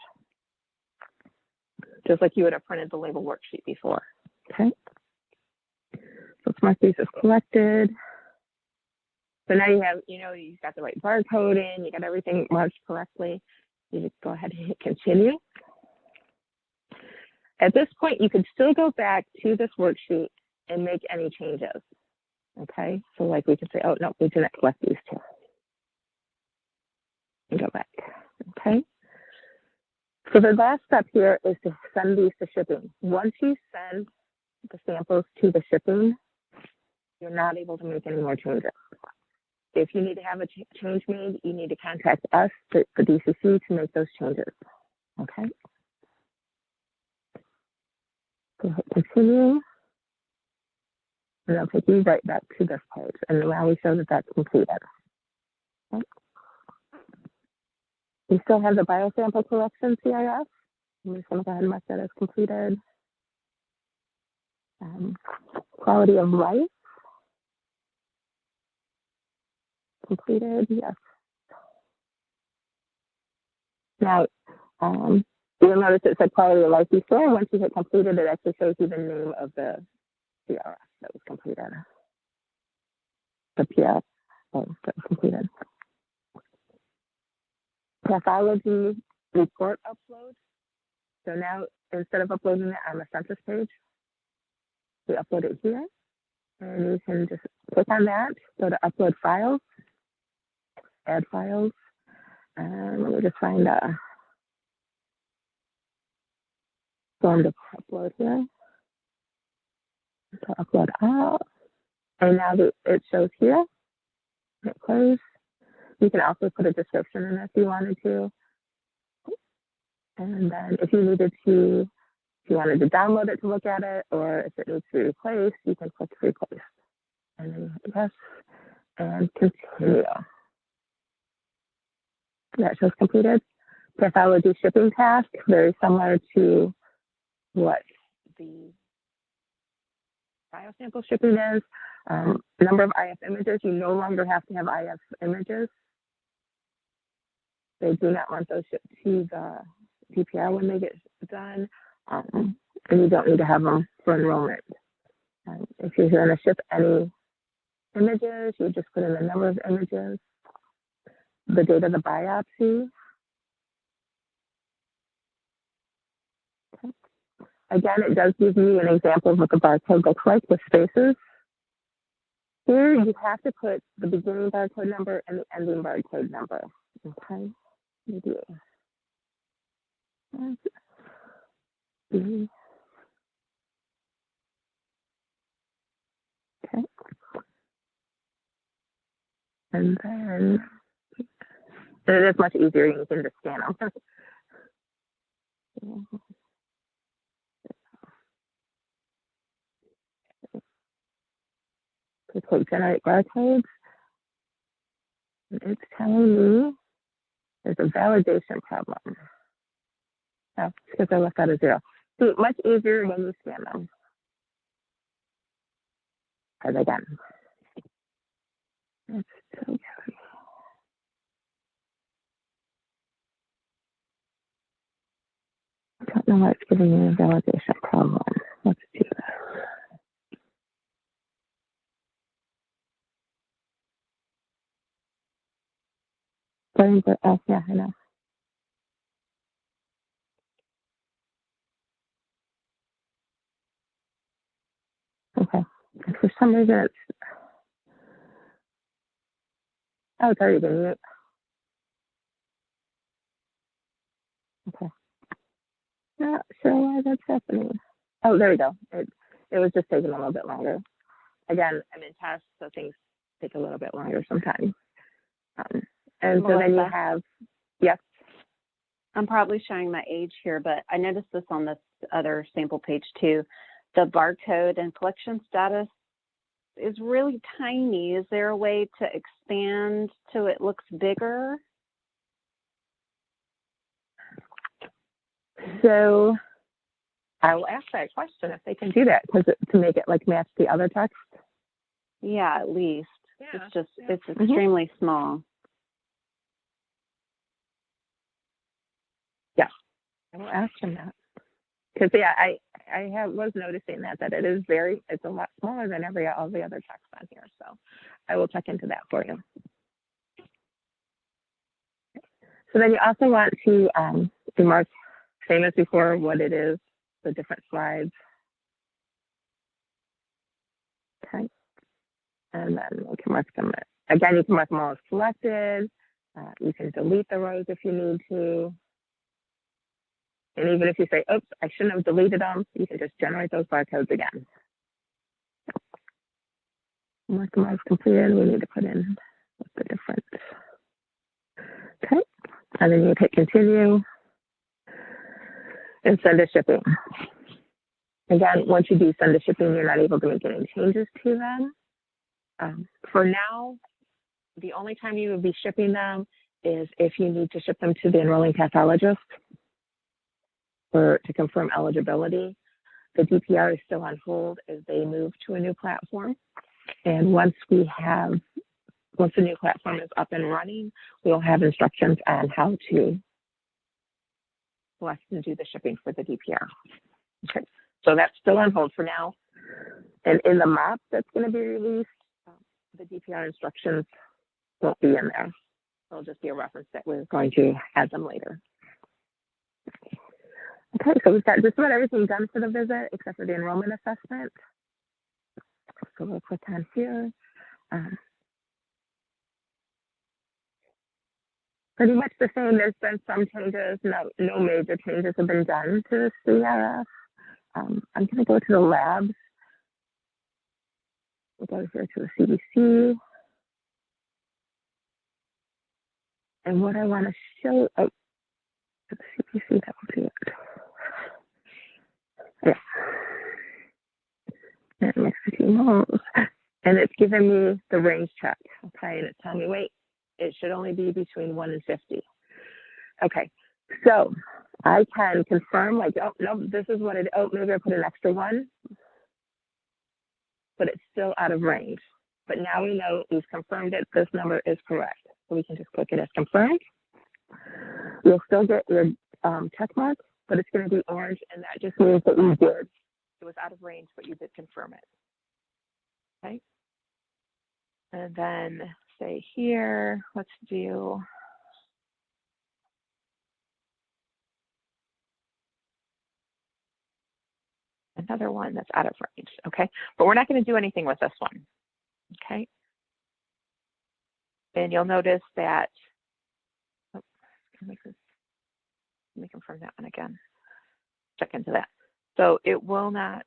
just like you would have printed the label worksheet before. Okay. So let's mark these as collected. So now you have, you've got the right barcode in, you got everything marked correctly. You just go ahead and hit continue. At this point, you could still go back to this worksheet and make any changes. Okay, so like we could say, oh, no, we didn't collect these two. And go back, okay? So the last step here is to send these to shipping. Once you send the samples to the shipping, you're not able to make any more changes. If you need to have a change made, you need to contact us, the DCC, to make those changes, okay? Go ahead, continue. And I'll take you right back to this page. And now we show that that's completed. Okay. We still have the biosample collection CIS. I'm just going to go ahead and mark that as completed. Quality of life. Completed, yes. Now, you'll notice it said quality of life before. Once you hit completed, it actually shows you the name of the CRF that was completed. The PR that was completed. Pathology report upload. So now, instead of uploading it on the census page, we upload it here. And you can just click on that, go to upload files, add files, and let me just find a form to upload here. So upload all, and now it shows here. Hit close. You can also put a description in if you wanted to. And then if you wanted to download it to look at it, or if it needs to be replaced, you can click replace. And then hit yes, and continue. That shows completed. Pathology shipping task, very similar to what the biosample shipping is. Number of IF images, you no longer have to have IF images. They do not want those shipped to the DPR when they get done, and you don't need to have them for enrollment. If you're going to ship any images, you just put in the number of images, the date of the biopsy. Okay. Again, it does give you an example of what the barcode looks like with spaces. Here, you have to put the beginning barcode number and the ending barcode number. Okay. You do. Okay. And then it is much easier. You can just scan them. Click generate barcodes. It's telling me there's a validation problem. Oh, it's because I left out a 0. See, much easier when you scan them. Try that again. It's so good. I don't know why it's giving me a validation problem. Let's do this. Oh, yeah, I know. Okay. And for some reason, it's already been used. Okay. Not sure why that's happening. Oh, there we go. It was just taking a little bit longer. Again, I'm in tests, so things take a little bit longer sometimes. And so then you have, yes. I'm probably showing my age here, but I noticed this on this other sample page too. The barcode and collection status is really tiny. Is there a way to expand so it looks bigger? So I will ask that question if they can do that, because to make it like match the other text. Yeah, at least. Yeah. It's just, it's extremely small. Yeah, I will ask them that. Because yeah, I was noticing that it is it's a lot smaller than all the other text on here. So I will check into that for you. So then you also want to remark, same as before, what it is, the different slides. Okay. And then we can mark them. Again, you can mark them all as selected. You can delete the rows if you need to. And even if you say, oops, I shouldn't have deleted them, you can just generate those barcodes again. Mark them as completed. We need to put in the difference. Okay. And then you hit continue and send to shipping. Again, once you do send to shipping, you're not able to make any changes to them. For now, the only time you would be shipping them is if you need to ship them to the enrolling pathologist or to confirm eligibility. The DPR is still on hold as they move to a new platform. And once the new platform is up and running, we'll have instructions on how to select and do the shipping for the DPR. Okay, so that's still on hold for now. And in the map that's going to be released, the DPR instructions won't be in there. It'll just be a reference that we're going to add them later. Okay, so we've got just about everything done for the visit except for the enrollment assessment. So we'll click on here. Pretty much the same. There's been some changes. No major changes have been done to the CRF. I'm going to go to the labs. We'll go here to the CBC. And what I want to show, the CBC, that will do it. Yeah. And mix the two moles. And it's giving me the range check. Okay, and it's telling me, wait, it should only be between 1 and 50. Okay, so I can confirm, like, oh, no, this is what it, oh, maybe I put an extra 1, but it's still out of range. But now we know we've confirmed it, this number is correct. So we can just click it as confirmed. You'll still get your check mark, but it's going to be orange, and that just means that you did. It was out of range, but you did confirm it. Okay. And then say here, let's do another one that's out of range. Okay. But we're not going to do anything with this one. Okay. And you'll notice that, oh, let me confirm that one again. Check into that. So it will not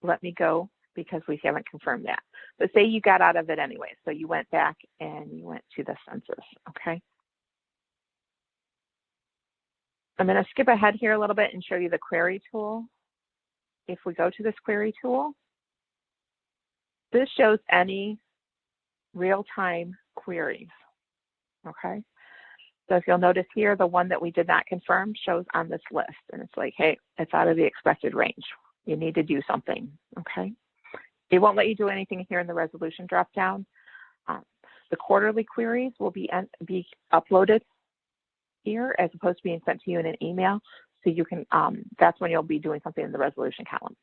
let me go because we haven't confirmed that. But say you got out of it anyway. So you went back and you went to the census, okay? I'm going to skip ahead here a little bit and show you the query tool. If we go to this query tool, this shows any real-time queries, okay? So if you'll notice here, the one that we did not confirm shows on this list. And it's like, hey, it's out of the expected range. You need to do something, okay? It won't let you do anything here in the resolution dropdown. The quarterly queries will be uploaded here as opposed to being sent to you in an email. So you can, that's when you'll be doing something in the resolution column.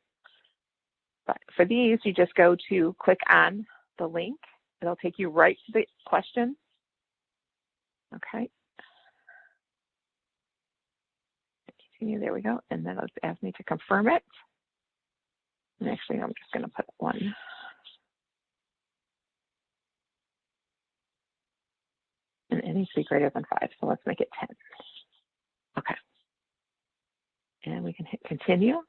But for these, you just go to click on the link. It'll take you right to the question. Okay. Continue, there we go. And then it'll ask me to confirm it. And actually, I'm just going to put 1. And it needs to be greater than 5. So let's make it 10. Okay. And we can hit continue.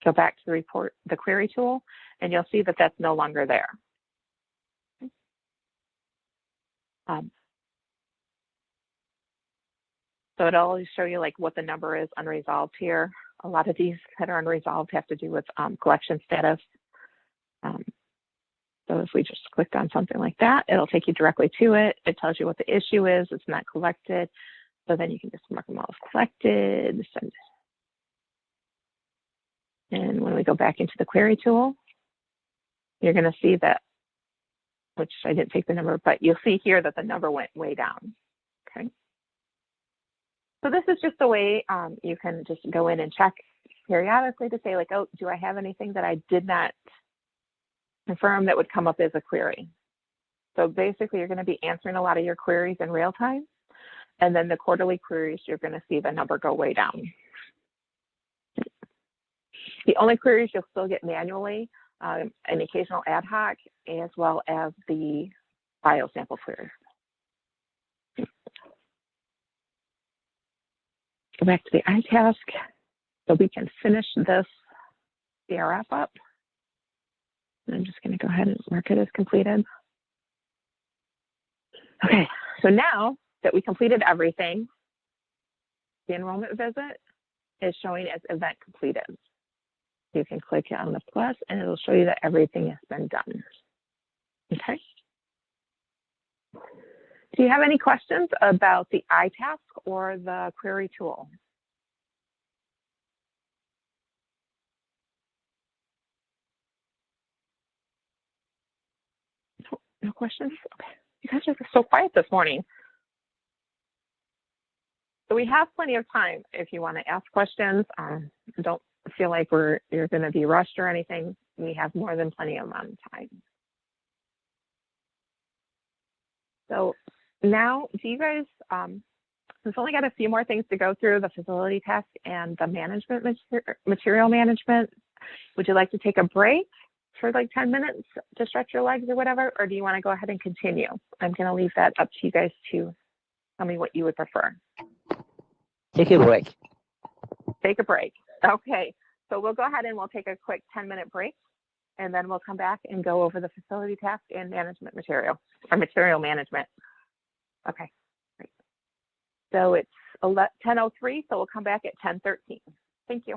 Go back to the report, the query tool, and you'll see that that's no longer there. So it'll always show you like what the number is unresolved here. A lot of these that are unresolved have to do with collection status. So if we just clicked on something like that, it'll take you directly to it. It tells you what the issue is. It's not collected. So then you can just mark them all as collected. Send. And when we go back into the query tool, you're going to see that, which I didn't take the number, but you'll see here that the number went way down. Okay. So this is just a way you can just go in and check periodically to say like, oh, do I have anything that I did not confirm that would come up as a query? So basically, you're going to be answering a lot of your queries in real time. And then the quarterly queries, you're going to see the number go way down. The only queries you'll still get manually, an occasional ad hoc, as well as the biosample queries. Go back to the iTask so we can finish this CRF up. And I'm just going to go ahead and mark it as completed. Okay, so now that we completed everything, the enrollment visit is showing as event completed. You can click on the plus and it'll show you that everything has been done. Okay. Do you have any questions about the iTask or the query tool? No questions? Okay. You guys are so quiet this morning. So we have plenty of time if you want to ask questions. Don't feel like you're going to be rushed or anything. We have more than plenty of time. So now, do you guys, we've only got a few more things to go through, the facility test and the management material management. Would you like to take a break for like 10 minutes to stretch your legs or whatever, or do you want to go ahead and continue? I'm going to leave that up to you guys to tell me what you would prefer. Take a break. Take a break. Okay, so we'll go ahead and we'll take a quick 10-minute break, and then we'll come back and go over the facility task and management material, or material management. Okay, great. So it's 10:03, so we'll come back at 10:13. Thank you.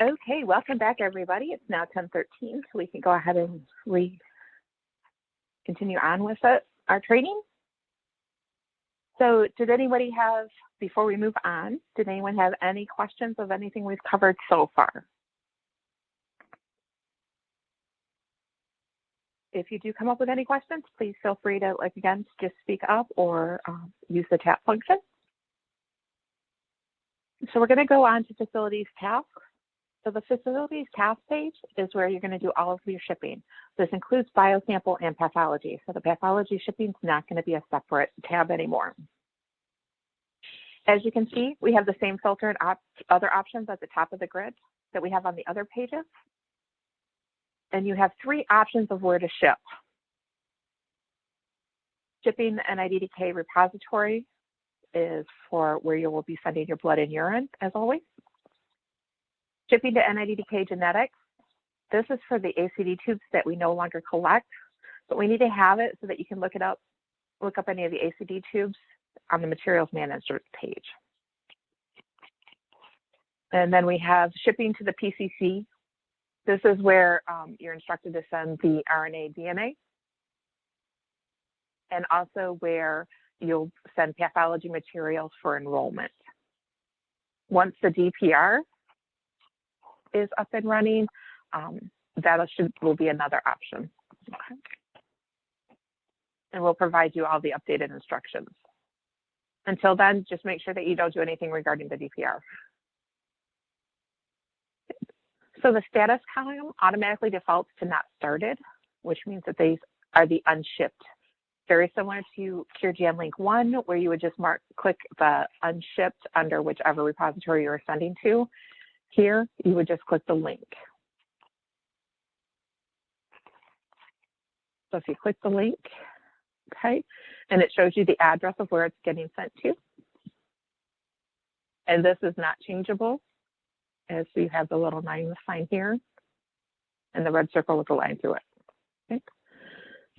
Okay, welcome back, everybody. It's now 10:13, so we can go ahead and continue on with our training. So did anybody have, before we move on, did anyone have any questions of anything we've covered so far? If you do come up with any questions, please feel free to, like, again, just speak up or use the chat function. So we're going to go on to facilities tasks. So the facilities task page is where you're going to do all of your shipping. This includes biosample and pathology. So the pathology shipping is not going to be a separate tab anymore. As you can see, we have the same filter and other options at the top of the grid that we have on the other pages. And you have 3 options of where to ship. Shipping NIDDK repository is for where you will be sending your blood and urine, as always. Shipping to NIDDK genetics, this is for the ACD tubes that we no longer collect, but we need to have it so that you can look up any of the ACD tubes on the materials management page. And then we have shipping to the PCC. This is where you're instructed to send the RNA, DNA, and also where you'll send pathology materials for enrollment. Once the DPR is up and running, that will be another option. Okay. And we'll provide you all the updated instructions. Until then, just make sure that you don't do anything regarding the DPR. So the status column automatically defaults to not started, which means that these are the unshipped. Very similar to CureGN Link 1, where you would just click the unshipped under whichever repository you're sending to. Here, you would just click the link. So if you click the link, okay, and it shows you the address of where it's getting sent to. And this is not changeable. And so you have the little 9 sign here and the red circle with a line through it. Okay.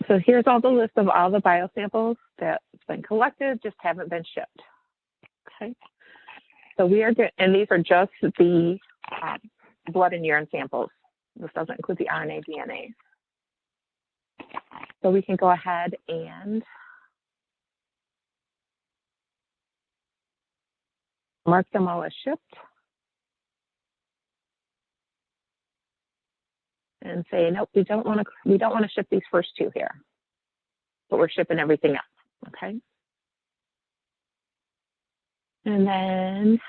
So here's all the list of all the biosamples that's been collected, just haven't been shipped. Okay. So we are good, and these are just the blood and urine samples. This doesn't include the RNA, DNA. So we can go ahead and mark them all as shipped. And say, nope, we don't want to ship these first 2 here, but we're shipping everything else, okay? And then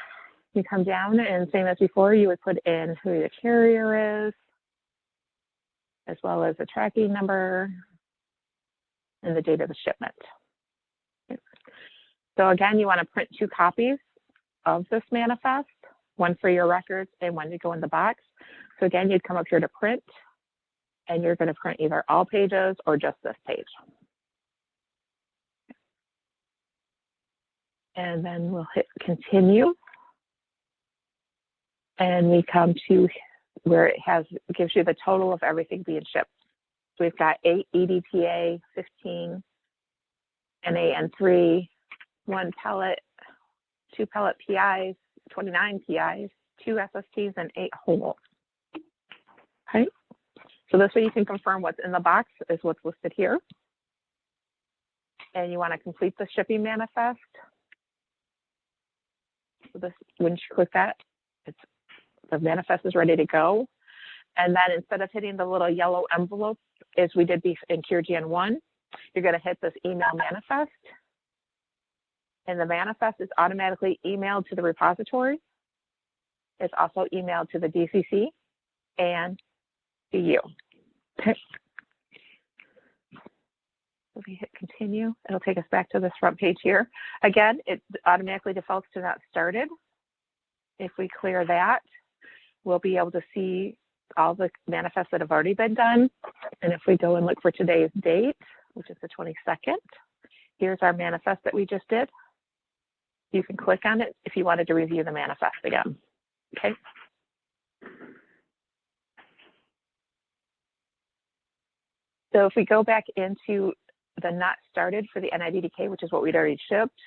you come down and same as before, you would put in who the carrier is, as well as the tracking number and the date of the shipment. Okay. So again, you want to print 2 copies of this manifest, one for your records and one to go in the box. So again, you'd come up here to print, and you're going to print either all pages or just this page. And then we'll hit continue. And we come to where it gives you the total of everything being shipped. So we've got 8 EDTA, 15 NAN3, 1 pellet, 2 pellet PIs, 29 PIs, 2 SSTs, and 8 whole. Okay. So this way you can confirm what's in the box is what's listed here. And you want to complete the shipping manifest. So this, when you click that, the manifest is ready to go. And then instead of hitting the little yellow envelope, as we did in CureGN 1, you're going to hit this email manifest. And the manifest is automatically emailed to the repository. It's also emailed to the DCC and to you. Okay. If we hit continue, it'll take us back to this front page here. Again, it automatically defaults to not started. If we clear that, we'll be able to see all the manifests that have already been done. And if we go and look for today's date, which is the 22nd, here's our manifest that we just did. You can click on it if you wanted to review the manifest again. Okay. So if we go back into the not started for the NIDDK, which is what we'd already shipped,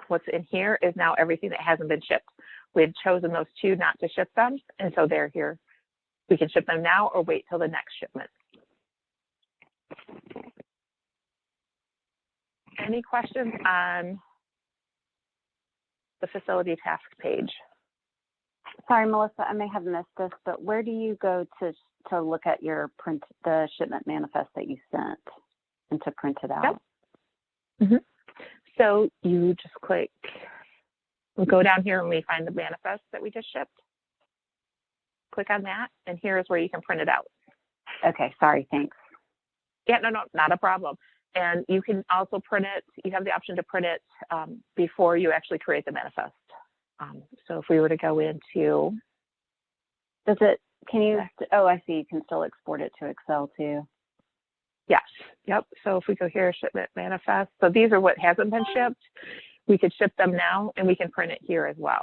what's in here is now everything that hasn't been shipped. We had chosen those 2 not to ship them, and so they're here. We can ship them now or wait till the next shipment. Any questions on the facility task page? Sorry, Melissa, I may have missed this, but where do you go to look at your the shipment manifest that you sent and to print it out? Yep. Mm-hmm. So you just click, we'll go down here and we find the manifest that we just shipped. Click on that, and here is where you can print it out. Okay, sorry, thanks. Yeah, no, not a problem. And you can also print it, you have the option to print it before you actually create the manifest. So if we were to go into, can you, oh, I see, you can still export it to Excel too. Yes, yep. So if we go here, shipment manifest. So these are what hasn't been shipped. We could ship them now and we can print it here as well.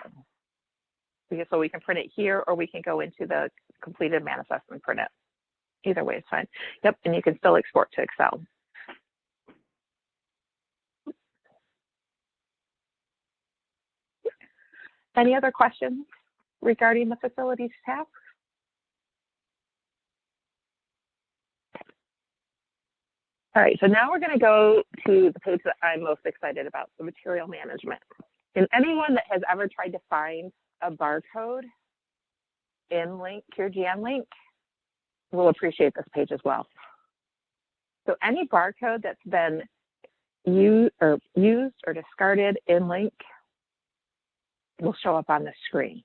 So we can print it here or we can go into the completed manifest and print it. Either way is fine. Yep, and you can still export to Excel. Any other questions regarding the facilities tab? All right, so now we're going to go to the page that I'm most excited about, the material management. And anyone that has ever tried to find a barcode in CureGN will appreciate this page as well. So any barcode that's been used or discarded in Link will show up on the screen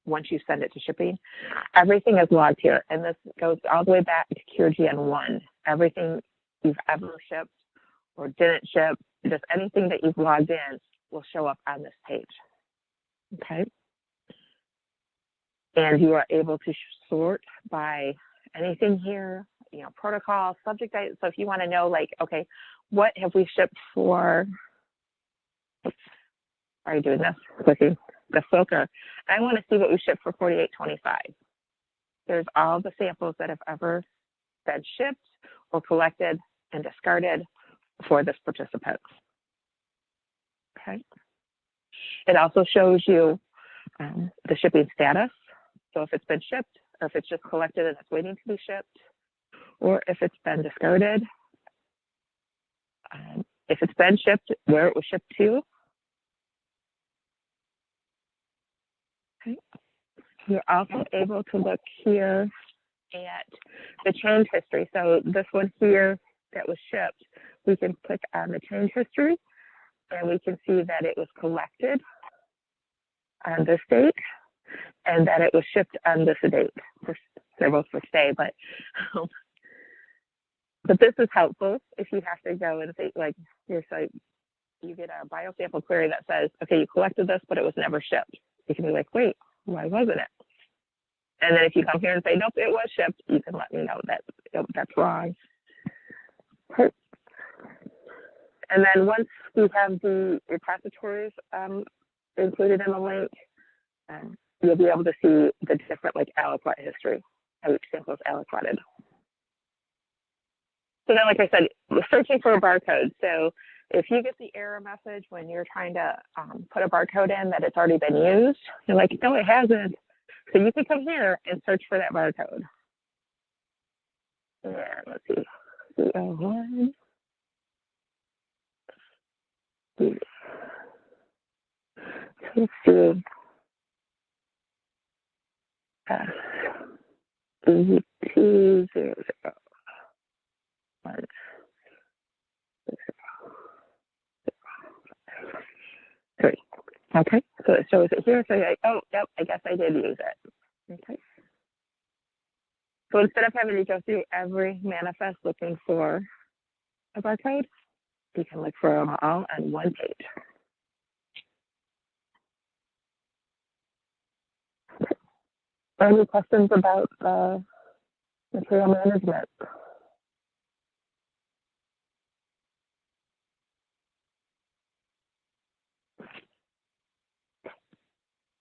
once you send it to shipping. Everything is logged here, and this goes all the way back to CureGN 1. Everything you've ever shipped or didn't ship, just anything that you've logged in will show up on this page. Okay. And you are able to sort by anything here, you know, protocol, subject item. So if you want to know, like, okay, what have we shipped for? Oops, are you doing this? Clicking. the filter. I want to see what we shipped for 48.25. There's all the samples that have ever been shipped or collected and discarded for this participant. Okay. It also shows you the shipping status. So if it's been shipped, or if it's just collected and it's waiting to be shipped, or if it's been discarded. If it's been shipped, where it was shipped to. Okay. You're also able to look here at the change history. So this one here that was shipped, we can click on the change history and we can see that it was collected on this date and that it was shipped on this date. They're both for stay, but this is helpful if you have to go and say, like, your site, you get a biosample query that says, okay, you collected this, but it was never shipped. You can be like, wait, why wasn't it? And then if you come here and say, nope, it was shipped, you can let me know that that's wrong. And then once we have the repositories included in the link, you'll be able to see the different aliquot history, how each sample is aliquoted. So then, like I said, we're searching for a barcode. So if you get the error message when you're trying to put a barcode in that it's already been used, you're like, no, it hasn't. So you can come here and search for that barcode. And let's see, CO1. Let's see. E200. Three. Okay, so it shows it here. So you're like, oh, yep, I guess I did use it. Okay. So instead of having to go through every manifest looking for a barcode, you can look for them all on one page. Any questions about material management?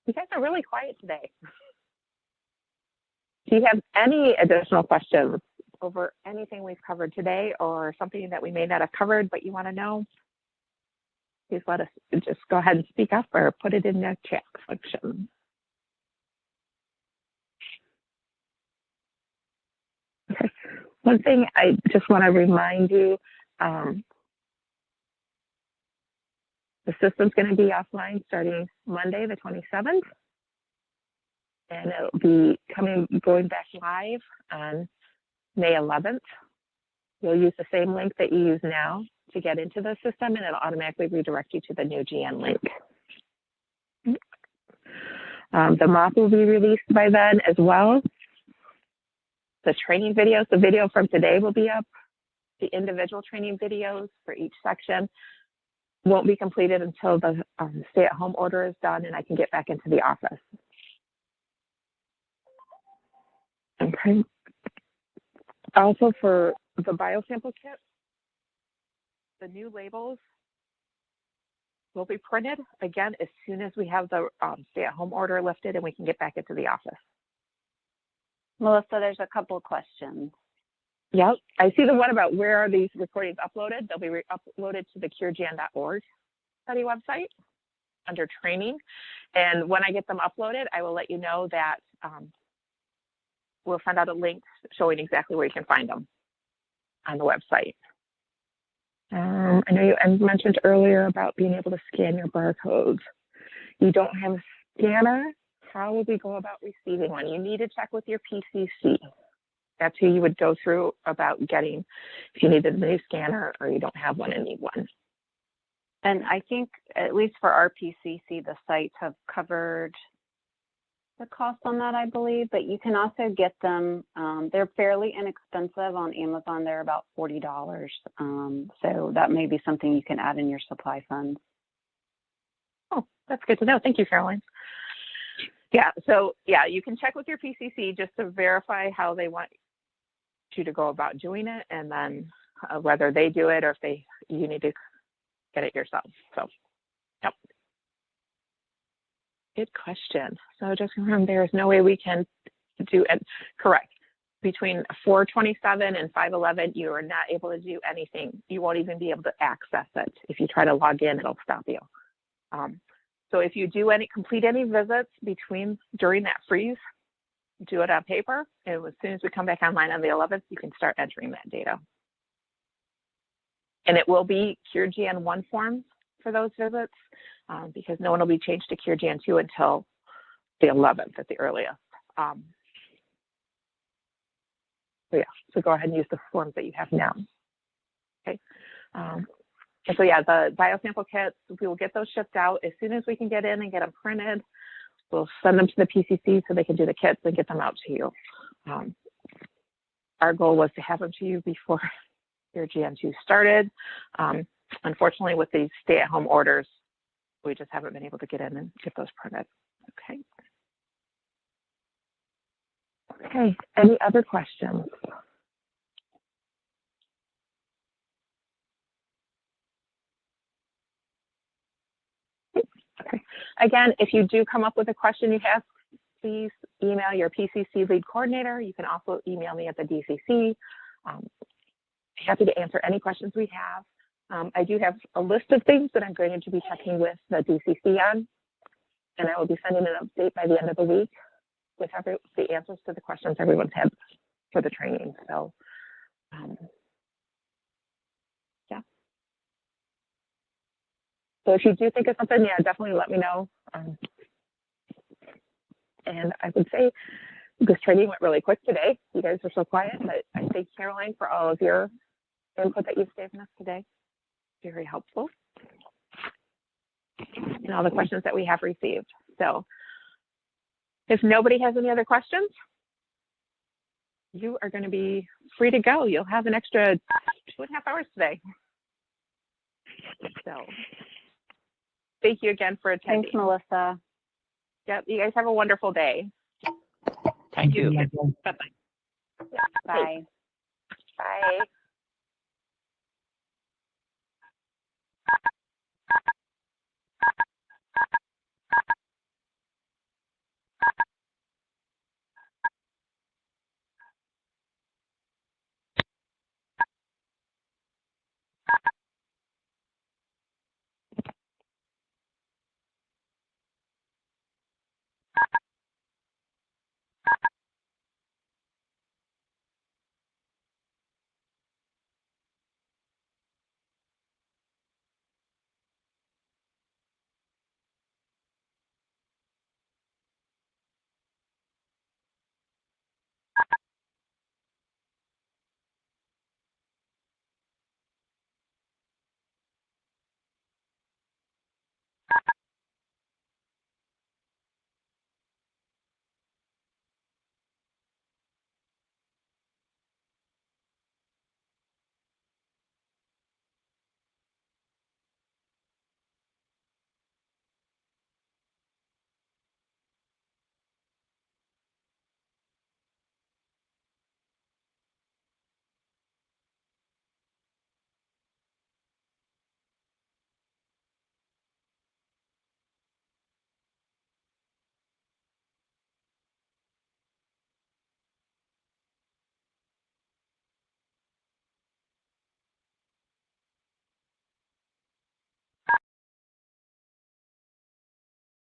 You guys are really quiet today. Do you have any additional questions over anything we've covered today or something that we may not have covered but you want to know? Please let us just go ahead and speak up or put it in the chat section. Okay. One thing I just want to remind you, the system's going to be offline starting Monday, the 27th, and it'll be going back live on May 11th. You'll use the same link that you use now to get into the system, and it'll automatically redirect you to the new GNLink. The MOP will be released by then as well. The training videos, the video from today will be up. The individual training videos for each section won't be completed until the stay-at-home order is done and I can get back into the office. Okay. Also for the biosample kit, the new labels will be printed again as soon as we have the stay-at-home order lifted and we can get back into the office. Melissa, there's a couple of questions. Yep, I see the one about where are these recordings uploaded. They'll be uploaded to the CureGN.org study website under training. And when I get them uploaded, I will let you know that we'll send out a link showing exactly where you can find them on the website. I know you mentioned earlier about being able to scan your barcodes. You don't have a scanner. How would we go about receiving one? You need to check with your PCC. That's who you would go through about getting if you needed a new scanner or you don't have one and need one. And I think, at least for our PCC, the sites have covered the cost on that, I believe, but you can also get them. They're fairly inexpensive on Amazon. They're about $40. So that may be something you can add in your supply funds. Oh, that's good to know. Thank you, Caroline. Yeah, so yeah, you can check with your PCC just to verify how they want you to go about doing it, and then whether they do it or if you need to get it yourself. So, yep. good question. So just confirm there is no way we can do it. Correct. Between 427 and 511, you are not able to do anything. You won't even be able to access it. If you try to log in, it'll stop you. So if you do complete any visits during that freeze, do it on paper. And as soon as we come back online on the 11th, you can start entering that data. And it will be CureGN 1 forms for those visits because no one will be changed to CureGN 2 until the 11th at the earliest. So yeah, so go ahead and use the forms that you have now. Okay. And so yeah, the biosample kits, we will get those shipped out as soon as we can get in and get them printed. We'll send them to the PCC so they can do the kits and get them out to you. Our goal was to have them to you before your GN2 started. Unfortunately, with these stay-at-home orders, we just haven't been able to get in and get those printed. Okay. Okay, any other questions? Okay, again, if you do come up with a question you have, please email your PCC lead coordinator. You can also email me at the DCC. Happy to answer any questions we have. I do have a list of things that I'm going to be checking with the DCC on, and I will be sending an update by the end of the week with the answers to the questions everyone's had for the training. So, yeah. So if you do think of something, yeah, definitely let me know. And I would say this training went really quick today. You guys are so quiet, but I thank Caroline for all of your input that you've given us today. Very helpful. And all the questions that we have received. So if nobody has any other questions, you are going to be free to go. You'll have an extra 2.5 hours today. So thank you again for attending. Thanks, Melissa. Yep, you guys have a wonderful day. Thank you. Bye-bye. Bye. Bye.